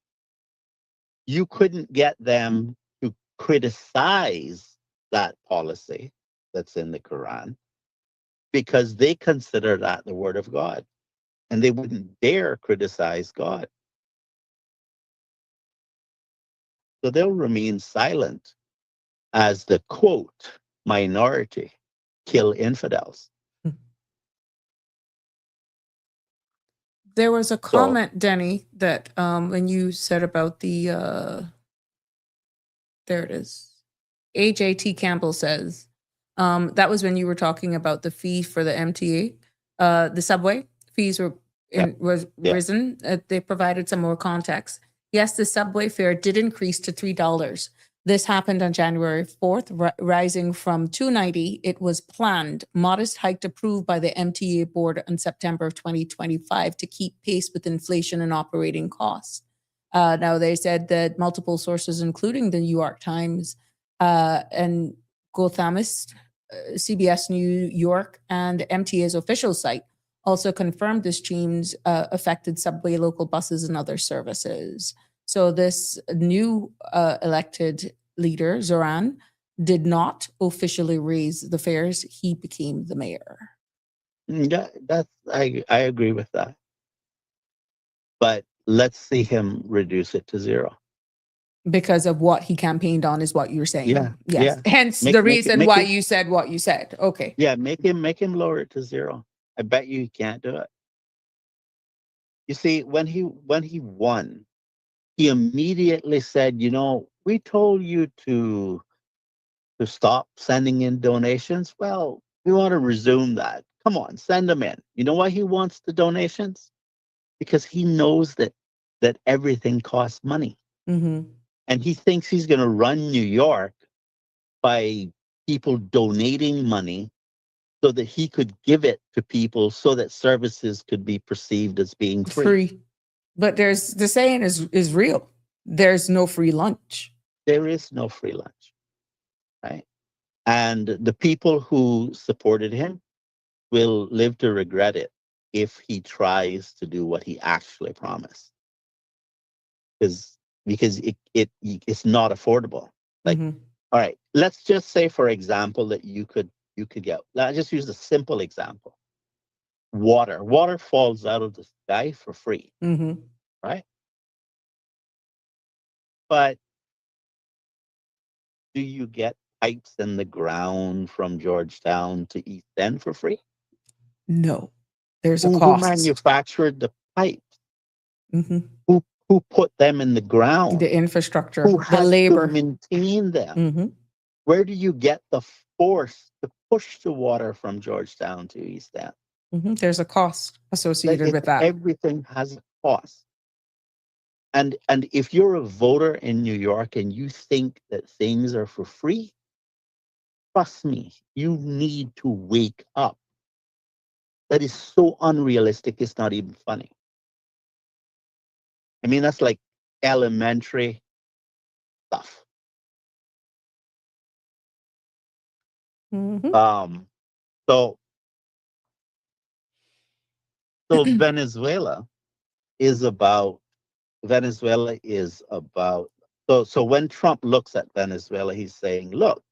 you couldn't get them to criticize that policy that's in the Quran because they consider that the word of God, and they wouldn't dare criticize God. So they'll remain silent as the quote minority kill infidels. There was a So comment, Denny, that when you said about the there it is. AJT Campbell says that was when you were talking about the fee for the MTA, the subway fees were yeah, was yeah. risen. They provided some more context. Yes, the subway fare did increase to $3. This happened on January 4th, rising from $2.90. It was planned. Modest hike approved by the MTA board in September of 2025 to keep pace with inflation and operating costs. Now, they said that multiple sources, including the New York Times and Gothamist, CBS New York, and MTA's official site, also confirmed this change affected subway, local buses, and other services. So this new elected leader, Zoran, did not officially raise the fares. He became the mayor. Yeah, I agree with that. But let's see him reduce it to zero. Because of what he campaigned on is what you're saying. Yeah, Yes. yeah. Hence Make the make it reason make why it you said what you said. Okay. yeah, make him lower it to zero. I bet you he can't do it. You see, when he won, he immediately said, you know, we told you to stop sending in donations. Well, we want to resume that. Come on, send them in. You know why he wants the donations? Because he knows that everything costs money. Mm-hmm. And he thinks he's going to run New York by people donating money so that he could give it to people so that services could be perceived as being free. Free. But there's the saying is real. There's no free lunch. There is no free lunch, right? And the people who supported him will live to regret it if he tries to do what he actually promised. Because it's not affordable. Like, Mm-hmm. all right, let's just say, for example, that you could get. Let's just use a simple example. Water falls out of the sky for free, Mm-hmm. right? But do you get pipes in the ground from Georgetown to East End for free? No. There's a Who cost. manufactured the pipes? Mm-hmm. Who put them in the ground? The infrastructure, Who the has to labor. maintain them? Mm-hmm. Where do you get the force to push the water from Georgetown to East End? Mm-hmm. There's a cost Like, associated with that. everything has a cost. And if you're a voter in New York and you think that things are for free, trust me, you need to wake up. That is so unrealistic, it's not even funny. I mean, that's like elementary stuff. Mhm. Um, so so Venezuela is about so when Trump looks at Venezuela, he's saying, look,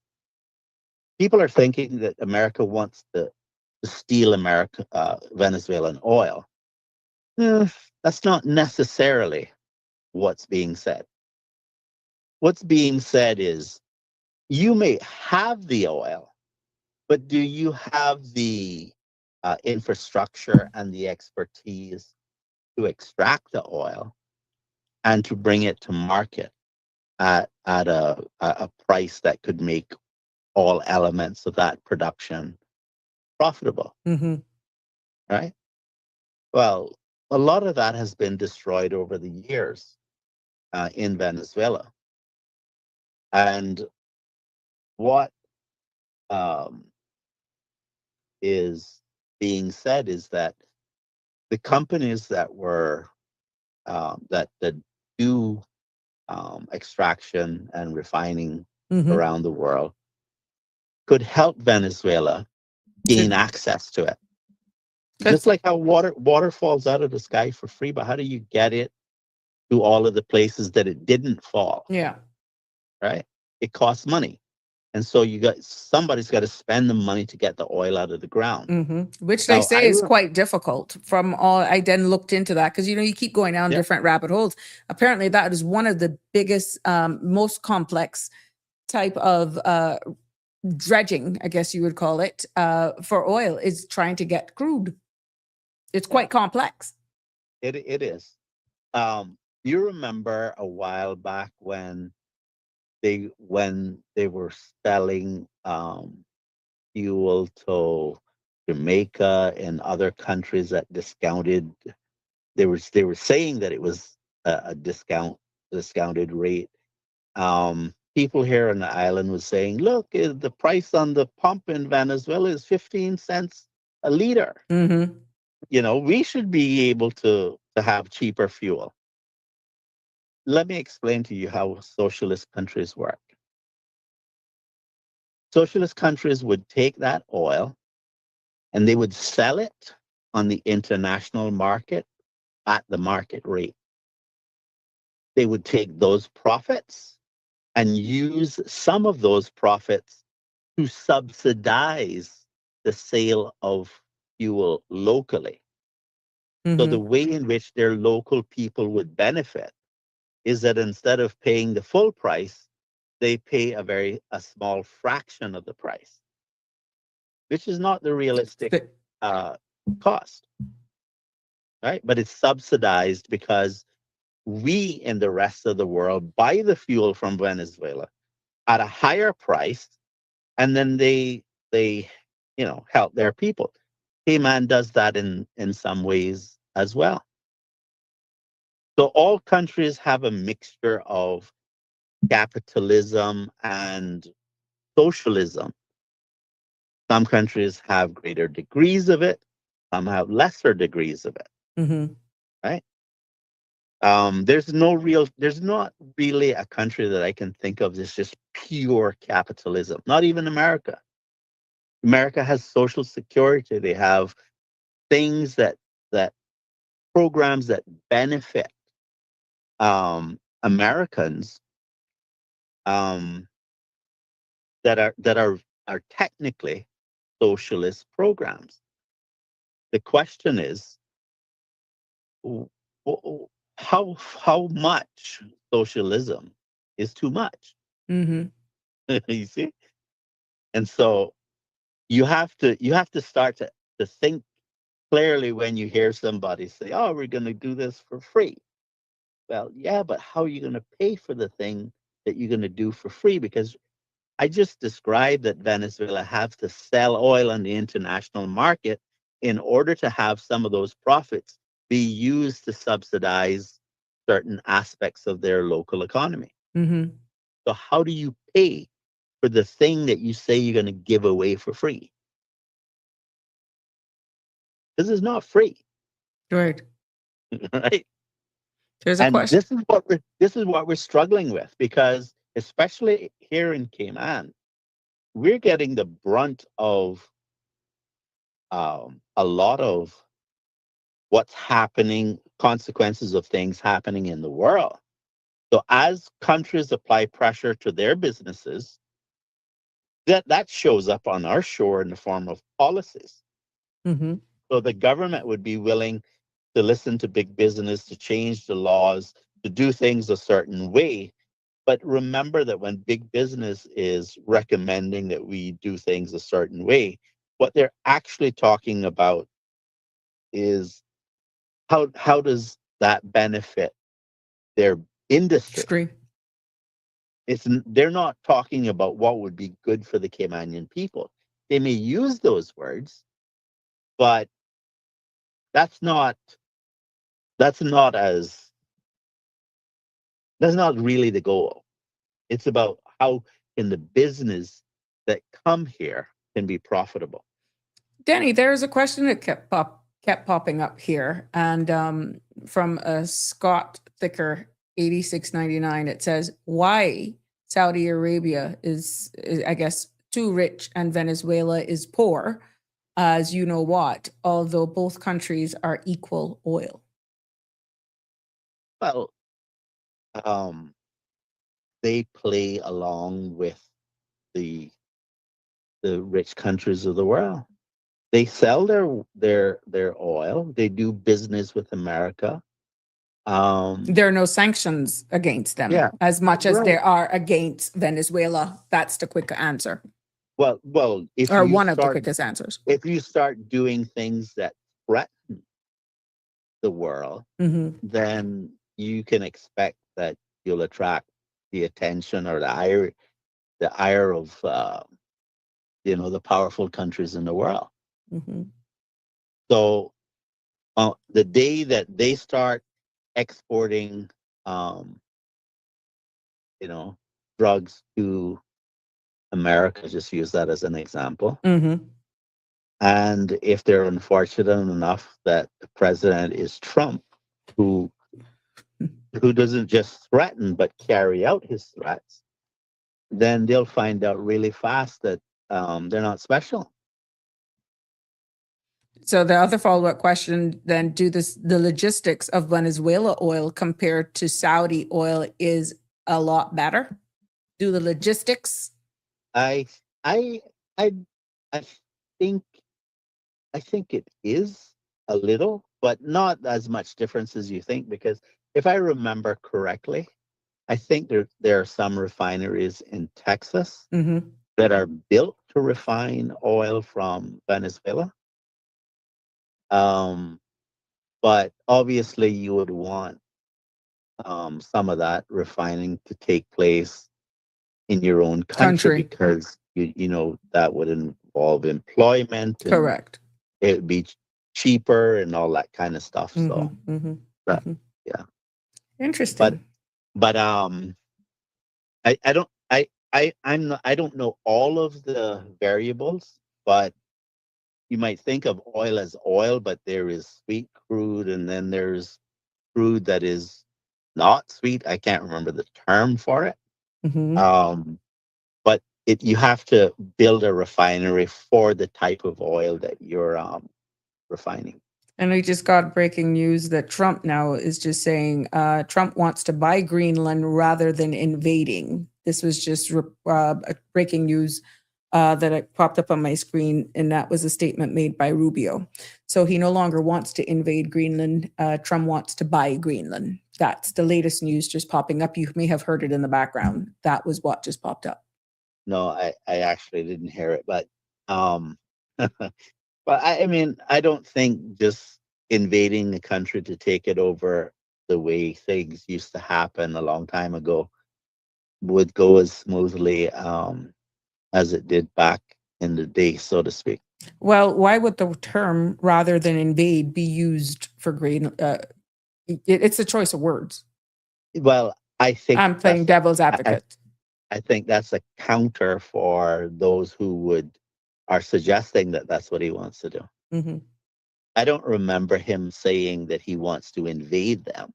people are thinking that America wants to steal Venezuelan oil. Eh, that's not necessarily what's being said. What's being said is you may have the oil, but do you have the infrastructure and the expertise to extract the oil and to bring it to market at a price that could make all elements of that production profitable, Mhm. right? Well, a lot of that has been destroyed over the years in Venezuela. And what um, is being said is that the companies that do extraction and refining Mhm. around the world could help Venezuela gain access to it. Just Because like how water falls out of the sky for free, but how do you get it to all of the places that it didn't fall? yeah. Right? It costs money. And so somebody's got to spend the money to get the oil out of the ground. Which they Now say is quite difficult. From all I then looked into that because you keep going down yeah, different rabbit holes. Apparently, that is one of the biggest, most complex type of dredging, I guess you would call it, for oil is trying to get crude. It's yeah, quite complex. it is. You remember a while back when they were selling fuel to Jamaica and other countries at discounted. They were saying that it was a discounted rate. People here on the island was saying, "Look, the price on the pump in Venezuela is 15 cents a liter. Mm-hmm. We should be able to have cheaper fuel." Let me explain to you how socialist countries work. Socialist countries would take that oil and they would sell it on the international market at the market rate. They would take those profits and use some of those profits to subsidize the sale of fuel locally. So the Mm-hmm. way in which their local people would benefit is that instead of paying the full price, they pay a small fraction of the price, which is not the realistic uh, cost, right? But it's subsidized because we in the rest of the world buy the fuel from Venezuela at a higher price, and then they help their people. Cayman does that in some ways as well. So all countries have a mixture of capitalism and socialism. Some countries have greater degrees of it, some have lesser degrees of it, Mm-hmm. right? There's not really a country that I can think of that's just pure capitalism. Not even America. America has social security. They have things that programs that benefit Americans um, that are technically socialist programs. The question is, w- w- how much socialism is too much? Mm-hmm. You see, and so you have to start to think clearly when you hear somebody say, "Oh, we're going to do this for free." Well, yeah, but how are you going to pay for the thing that you're going to do for free? Because I just described that Venezuela has to sell oil on the international market in order to have some of those profits be used to subsidize certain aspects of their local economy. Mm-hmm. So how do you pay for the thing that you say you're going to give away for free? This is not free, Right. right? There's a And question. this is what we're struggling with, because especially here in Cayman, we're getting the brunt of a lot of what's happening, consequences of things happening in the world. So as countries apply pressure to their businesses, that shows up on our shore in the form of policies. Mm-hmm. So the government would be willing to listen to big business, to change the laws, to do things a certain way. But remember that when big business is recommending that we do things a certain way, what they're actually talking about is how does that benefit their industry? Agree. They're not talking about what would be good for the Caymanian people. They may use those words, but that's not that's not as that's not really the goal. It's about how can the business that come here can be profitable. Danny, there's a question that kept popping up here, and from a Scott Thicker 8699, it says why Saudi Arabia is I guess too rich and Venezuela is poor, as you know what, although both countries are equal oil. Well, they play along with the rich countries of the world. They sell their oil. They do business with America. There are no sanctions against them Yeah, as much as right. there are against Venezuela. That's the quick answer, Well, or one of the quickest answers. if you start doing things that threaten the world, Mm-hmm. then you can expect that you'll attract the attention or the ire of the powerful countries in the world. Mm-hmm. So the day that they start exporting, um, drugs to America, just use that as an example. Mm-hmm. And if they're unfortunate enough that the president is Trump, who doesn't just threaten but carry out his threats, then they'll find out really fast that they're not special. So the other follow-up question then, the logistics of Venezuela oil compared to Saudi oil is a lot better? Do the logistics? I I I I think I think it is a little, but not as much difference as you think, because if I remember correctly, I think there are some refineries in Texas Mm-hmm. that are built to refine oil from Venezuela. Um, but obviously, you would want some of that refining to take place in your own country, Country. because that would involve employment, and Correct. it would be cheaper and all that kind of stuff. So, Mm-hmm. Mm-hmm. but, Mm-hmm. yeah, Interesting. but I don't I don't know all of the variables, but you might think of oil as oil, but there is sweet crude, and then there's crude that is not sweet. I can't remember the term for it. Mm-hmm. But you have to build a refinery for the type of oil that you're refining. And we just got breaking news that Trump now is just saying Trump wants to buy Greenland rather than invading. This was just breaking news that it popped up on my screen, and that was a statement made by Rubio. So he no longer wants to invade Greenland. Trump wants to buy Greenland. That's the latest news just popping up. You may have heard it in the background. That was what just popped up. No, I actually didn't hear it, but but I mean, I don't think just invading the country to take it over the way things used to happen a long time ago would go as smoothly as it did back in the day, so to speak. Well, why would the term rather than invade be used for Greenland? It's a choice of words. Well, I think I'm playing devil's advocate. I think that's a counter for those who are suggesting that that's what he wants to do. Mm-hmm. I don't remember him saying that he wants to invade them.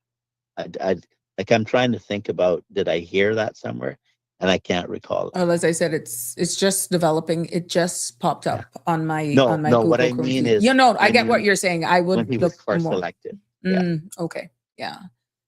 like I'm trying to think about, did I hear that somewhere? And I can't recall. Well, as I said, it's just developing. It just popped up on my No, Google what I Chrome mean feed. is I get what you're saying. I when would he was look first more. elected. Yeah. Okay. Yeah.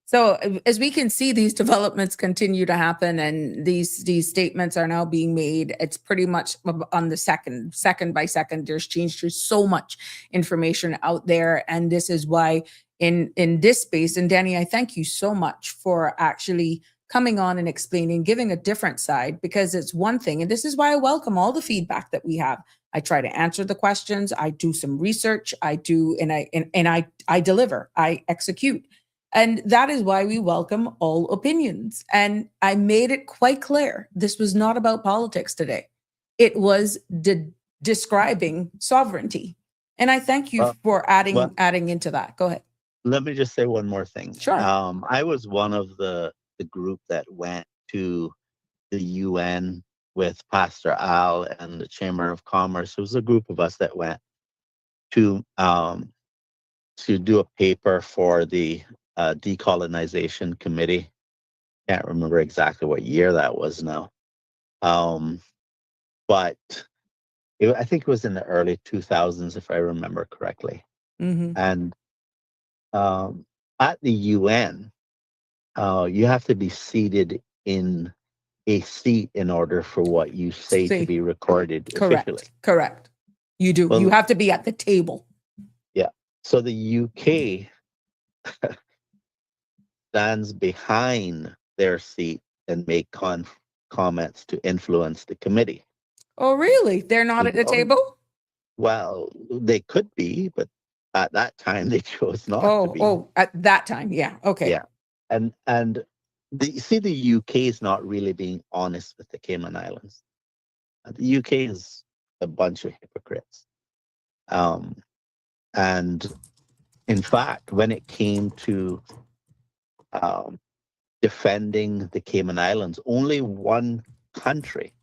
So as we can see, these developments continue to happen, and these statements are now being made. It's pretty much on the second by second. There's changed. There's so much information out there, and this is why in this space. And Danny, I thank you so much for actually coming on and explaining, giving a different side, because it's one thing, and this is why I welcome all the feedback that we have. I try to answer the questions. I do some research. I do, and I deliver. I execute. And that is why we welcome all opinions. And I made it quite clear. This was not about politics today. It was describing sovereignty. And I thank you for adding into that. Go ahead. Let me just say one more thing. Sure. I was one of the group that went to the UN with Pastor Al and the Chamber of Commerce. It was a group of us that went to do a paper for the Decolonization Committee. Can't remember exactly what year that was now. But I think it was in the early 2000s, if I remember correctly. Mm-hmm. And at the UN, you have to be seated in a seat in order for what you say to be recorded officially. Correct. You do. Well, you have to be at the table. Yeah. So the UK stands behind their seat and make comments to influence the committee. Oh, really? They're not at the table? Well, they could be, but at that time they chose not to be. Oh, at that time, yeah. Okay. Yeah. And the UK is not really being honest with the Cayman Islands. The UK is a bunch of hypocrites. And in fact, when it came to defending the Cayman Islands, only one country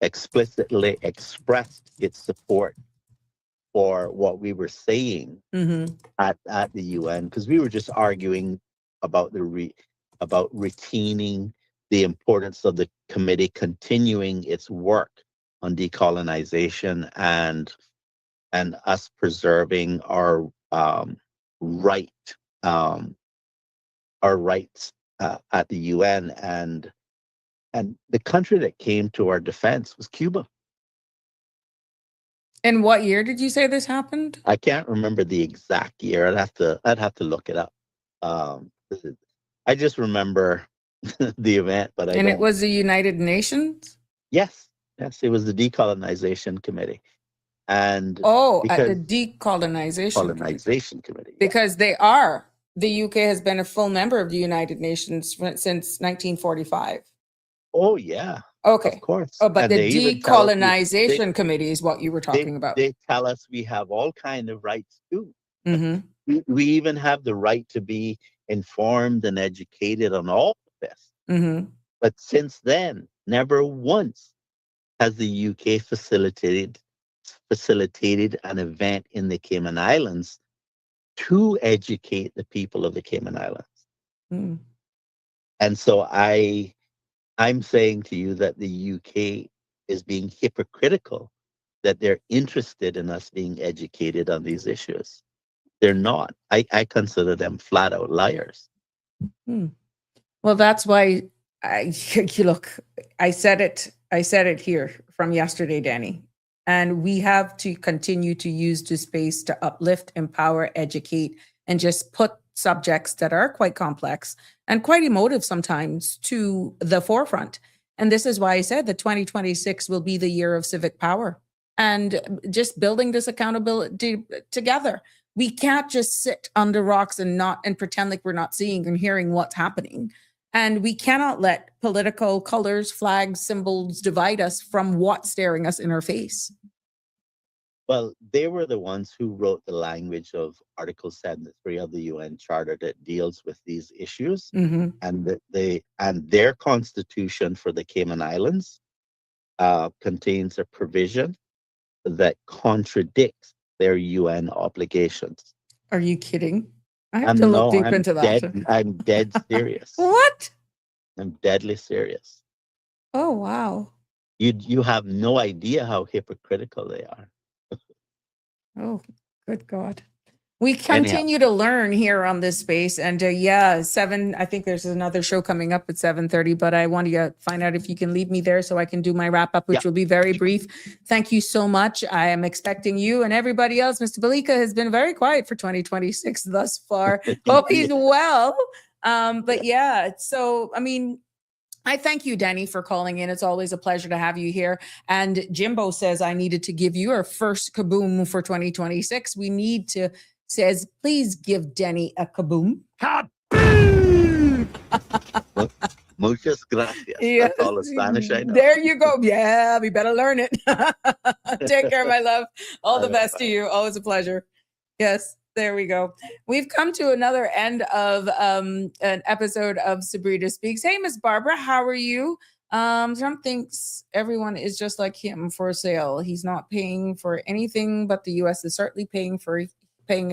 explicitly expressed its support for what we were saying at the UN, because we were just arguing about about retaining the importance of the committee continuing its work on decolonization and us preserving our rights at the UN, and the country that came to our defense was Cuba. And what year did you say this happened? I can't remember the exact year. I'd have to look it up. I just remember the event, but it was the United Nations? Yes, it was the Decolonization Committee. And at the Decolonization Committee. Because the UK has been a full member of the United Nations since 1945. Oh, yeah. Okay. Of course. Oh, but the Decolonization Committee is what you were talking about. They tell us we have all kinds of rights too. Mm-hmm. We even have the right to be informed and educated on all of this. Mm-hmm. But since then, never once has the UK facilitated an event in the Cayman Islands to educate the people of the Cayman Islands. Mm. And so I'm saying to you that the UK is being hypocritical, that they're interested in us being educated on these issues. They're not. I consider them flat out liars. Well, that's why I said it here from yesterday, Danny. And we have to continue to use this space to uplift, empower, educate, and just put subjects that are quite complex and quite emotive sometimes to the forefront. And this is why I said that 2026 will be the year of civic power and just building this accountability together. We can't just sit under rocks and pretend like we're not seeing and hearing what's happening. And we cannot let political colors, flags, symbols divide us from what's staring us in our face. Well, they were the ones who wrote the language of Article 73 of the UN Charter that deals with these issues, and their constitution for the Cayman Islands contains a provision that contradicts their UN obligations. Are you kidding? I have to look No, deep I'm into that. dead. I'm dead serious. What? I'm deadly serious. Oh, wow. You have no idea how hypocritical they are. Oh, good God. We Anyhow, continue to learn here on this space. And yeah, I think there's another show coming up at 7:30, but I want to find out if you can leave me there so I can do my wrap up, which yeah. will be very brief. Thank you so much. I am expecting you and everybody else. Mr. Balika has been very quiet for 2026 thus far. Hope he's well. But yeah, so, I mean, I thank you, Denny, for calling in. It's always a pleasure to have you here. And Jimbo says I needed to give you our first kaboom for 2026. We need to, says, please give Denny a kaboom. Muchas gracias. Yes. That's all the Spanish I know. There you go. Yeah, we better learn it. Take care, my love. All the best to you. Always a pleasure. Yes. There we go. We've come to another end of an episode of Sabrina Speaks. Hey, Miss Barbara, how are you? Trump thinks everyone is just like him for sale. He's not paying for anything, but the U.S. is certainly paying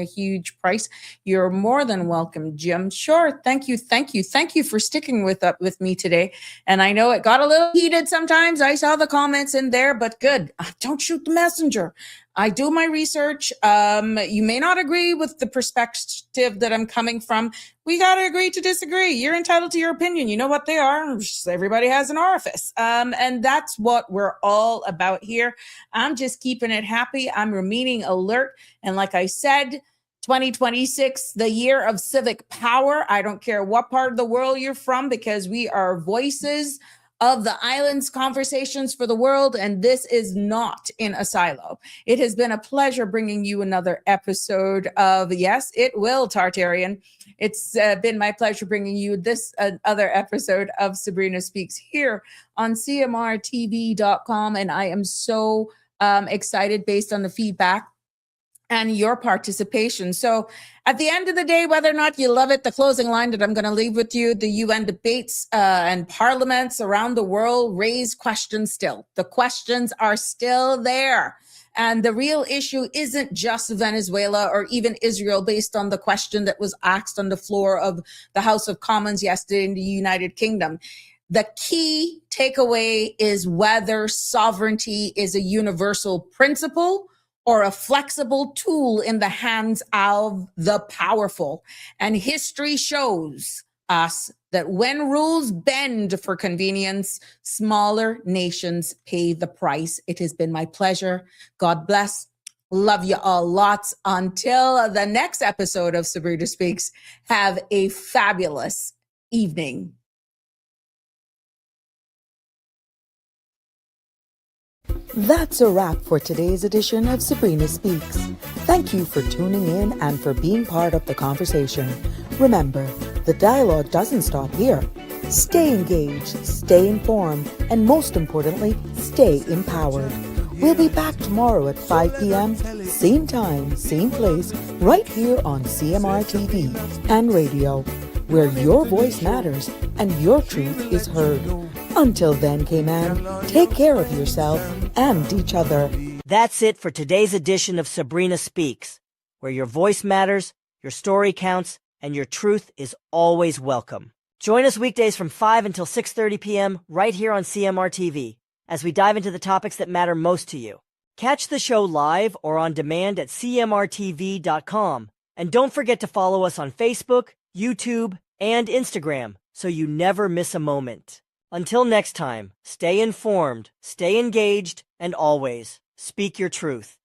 a huge price. You're more than welcome, Jim. Sure. Thank you. Thank you. Thank you for sticking with me today. And I know it got a little heated sometimes. I saw the comments in there, but good. Don't shoot the messenger. I do my research. You may not agree with the perspective that I'm coming from. We got to agree to disagree. You're entitled to your opinion. You know what they are. Everybody has an orifice. And that's what we're all about here. I'm just keeping it happy. I'm remaining alert. And like I said, 2026, the year of civic power. I don't care what part of the world you're from, because we are voices of the island's conversations for the world, and this is not in a silo. It has been a pleasure bringing you another episode of Yes, It Will, Tartarian. It's been my pleasure bringing you this other episode of Sabrina Speaks here on CMRTV.com, and I am so excited based on the feedback and your participation. So at the end of the day, whether or not you love it, the closing line that I'm going to leave with you, the UN debates and parliaments around the world raise questions still. The questions are still there. And the real issue isn't just Venezuela or even Israel, based on the question that was asked on the floor of the House of Commons yesterday in the United Kingdom. The key takeaway is whether sovereignty is a universal principle or a flexible tool in the hands of the powerful. And history shows us that when rules bend for convenience, smaller nations pay the price. It has been my pleasure. God bless. Love you all lots. Until the next episode of Sabrina Speaks, have a fabulous evening. That's a wrap for today's edition of Sabrina Speaks. Thank you for tuning in and for being part of the conversation. Remember, the dialogue doesn't stop here. Stay engaged, stay informed, and most importantly, stay empowered. We'll be back tomorrow at 5 p.m., same time, same place, right here on CMR TV and radio, where your voice matters and your truth is heard. Until then, K-Man, take care of yourself and each other. That's it for today's edition of Sabrina Speaks, where your voice matters, your story counts, and your truth is always welcome. Join us weekdays from 5 until 6:30 p.m. right here on CMR TV as we dive into the topics that matter most to you. Catch the show live or on demand at cmrtv.com. And don't forget to follow us on Facebook, YouTube, and Instagram so you never miss a moment. Until next time, stay informed, stay engaged, and always speak your truth.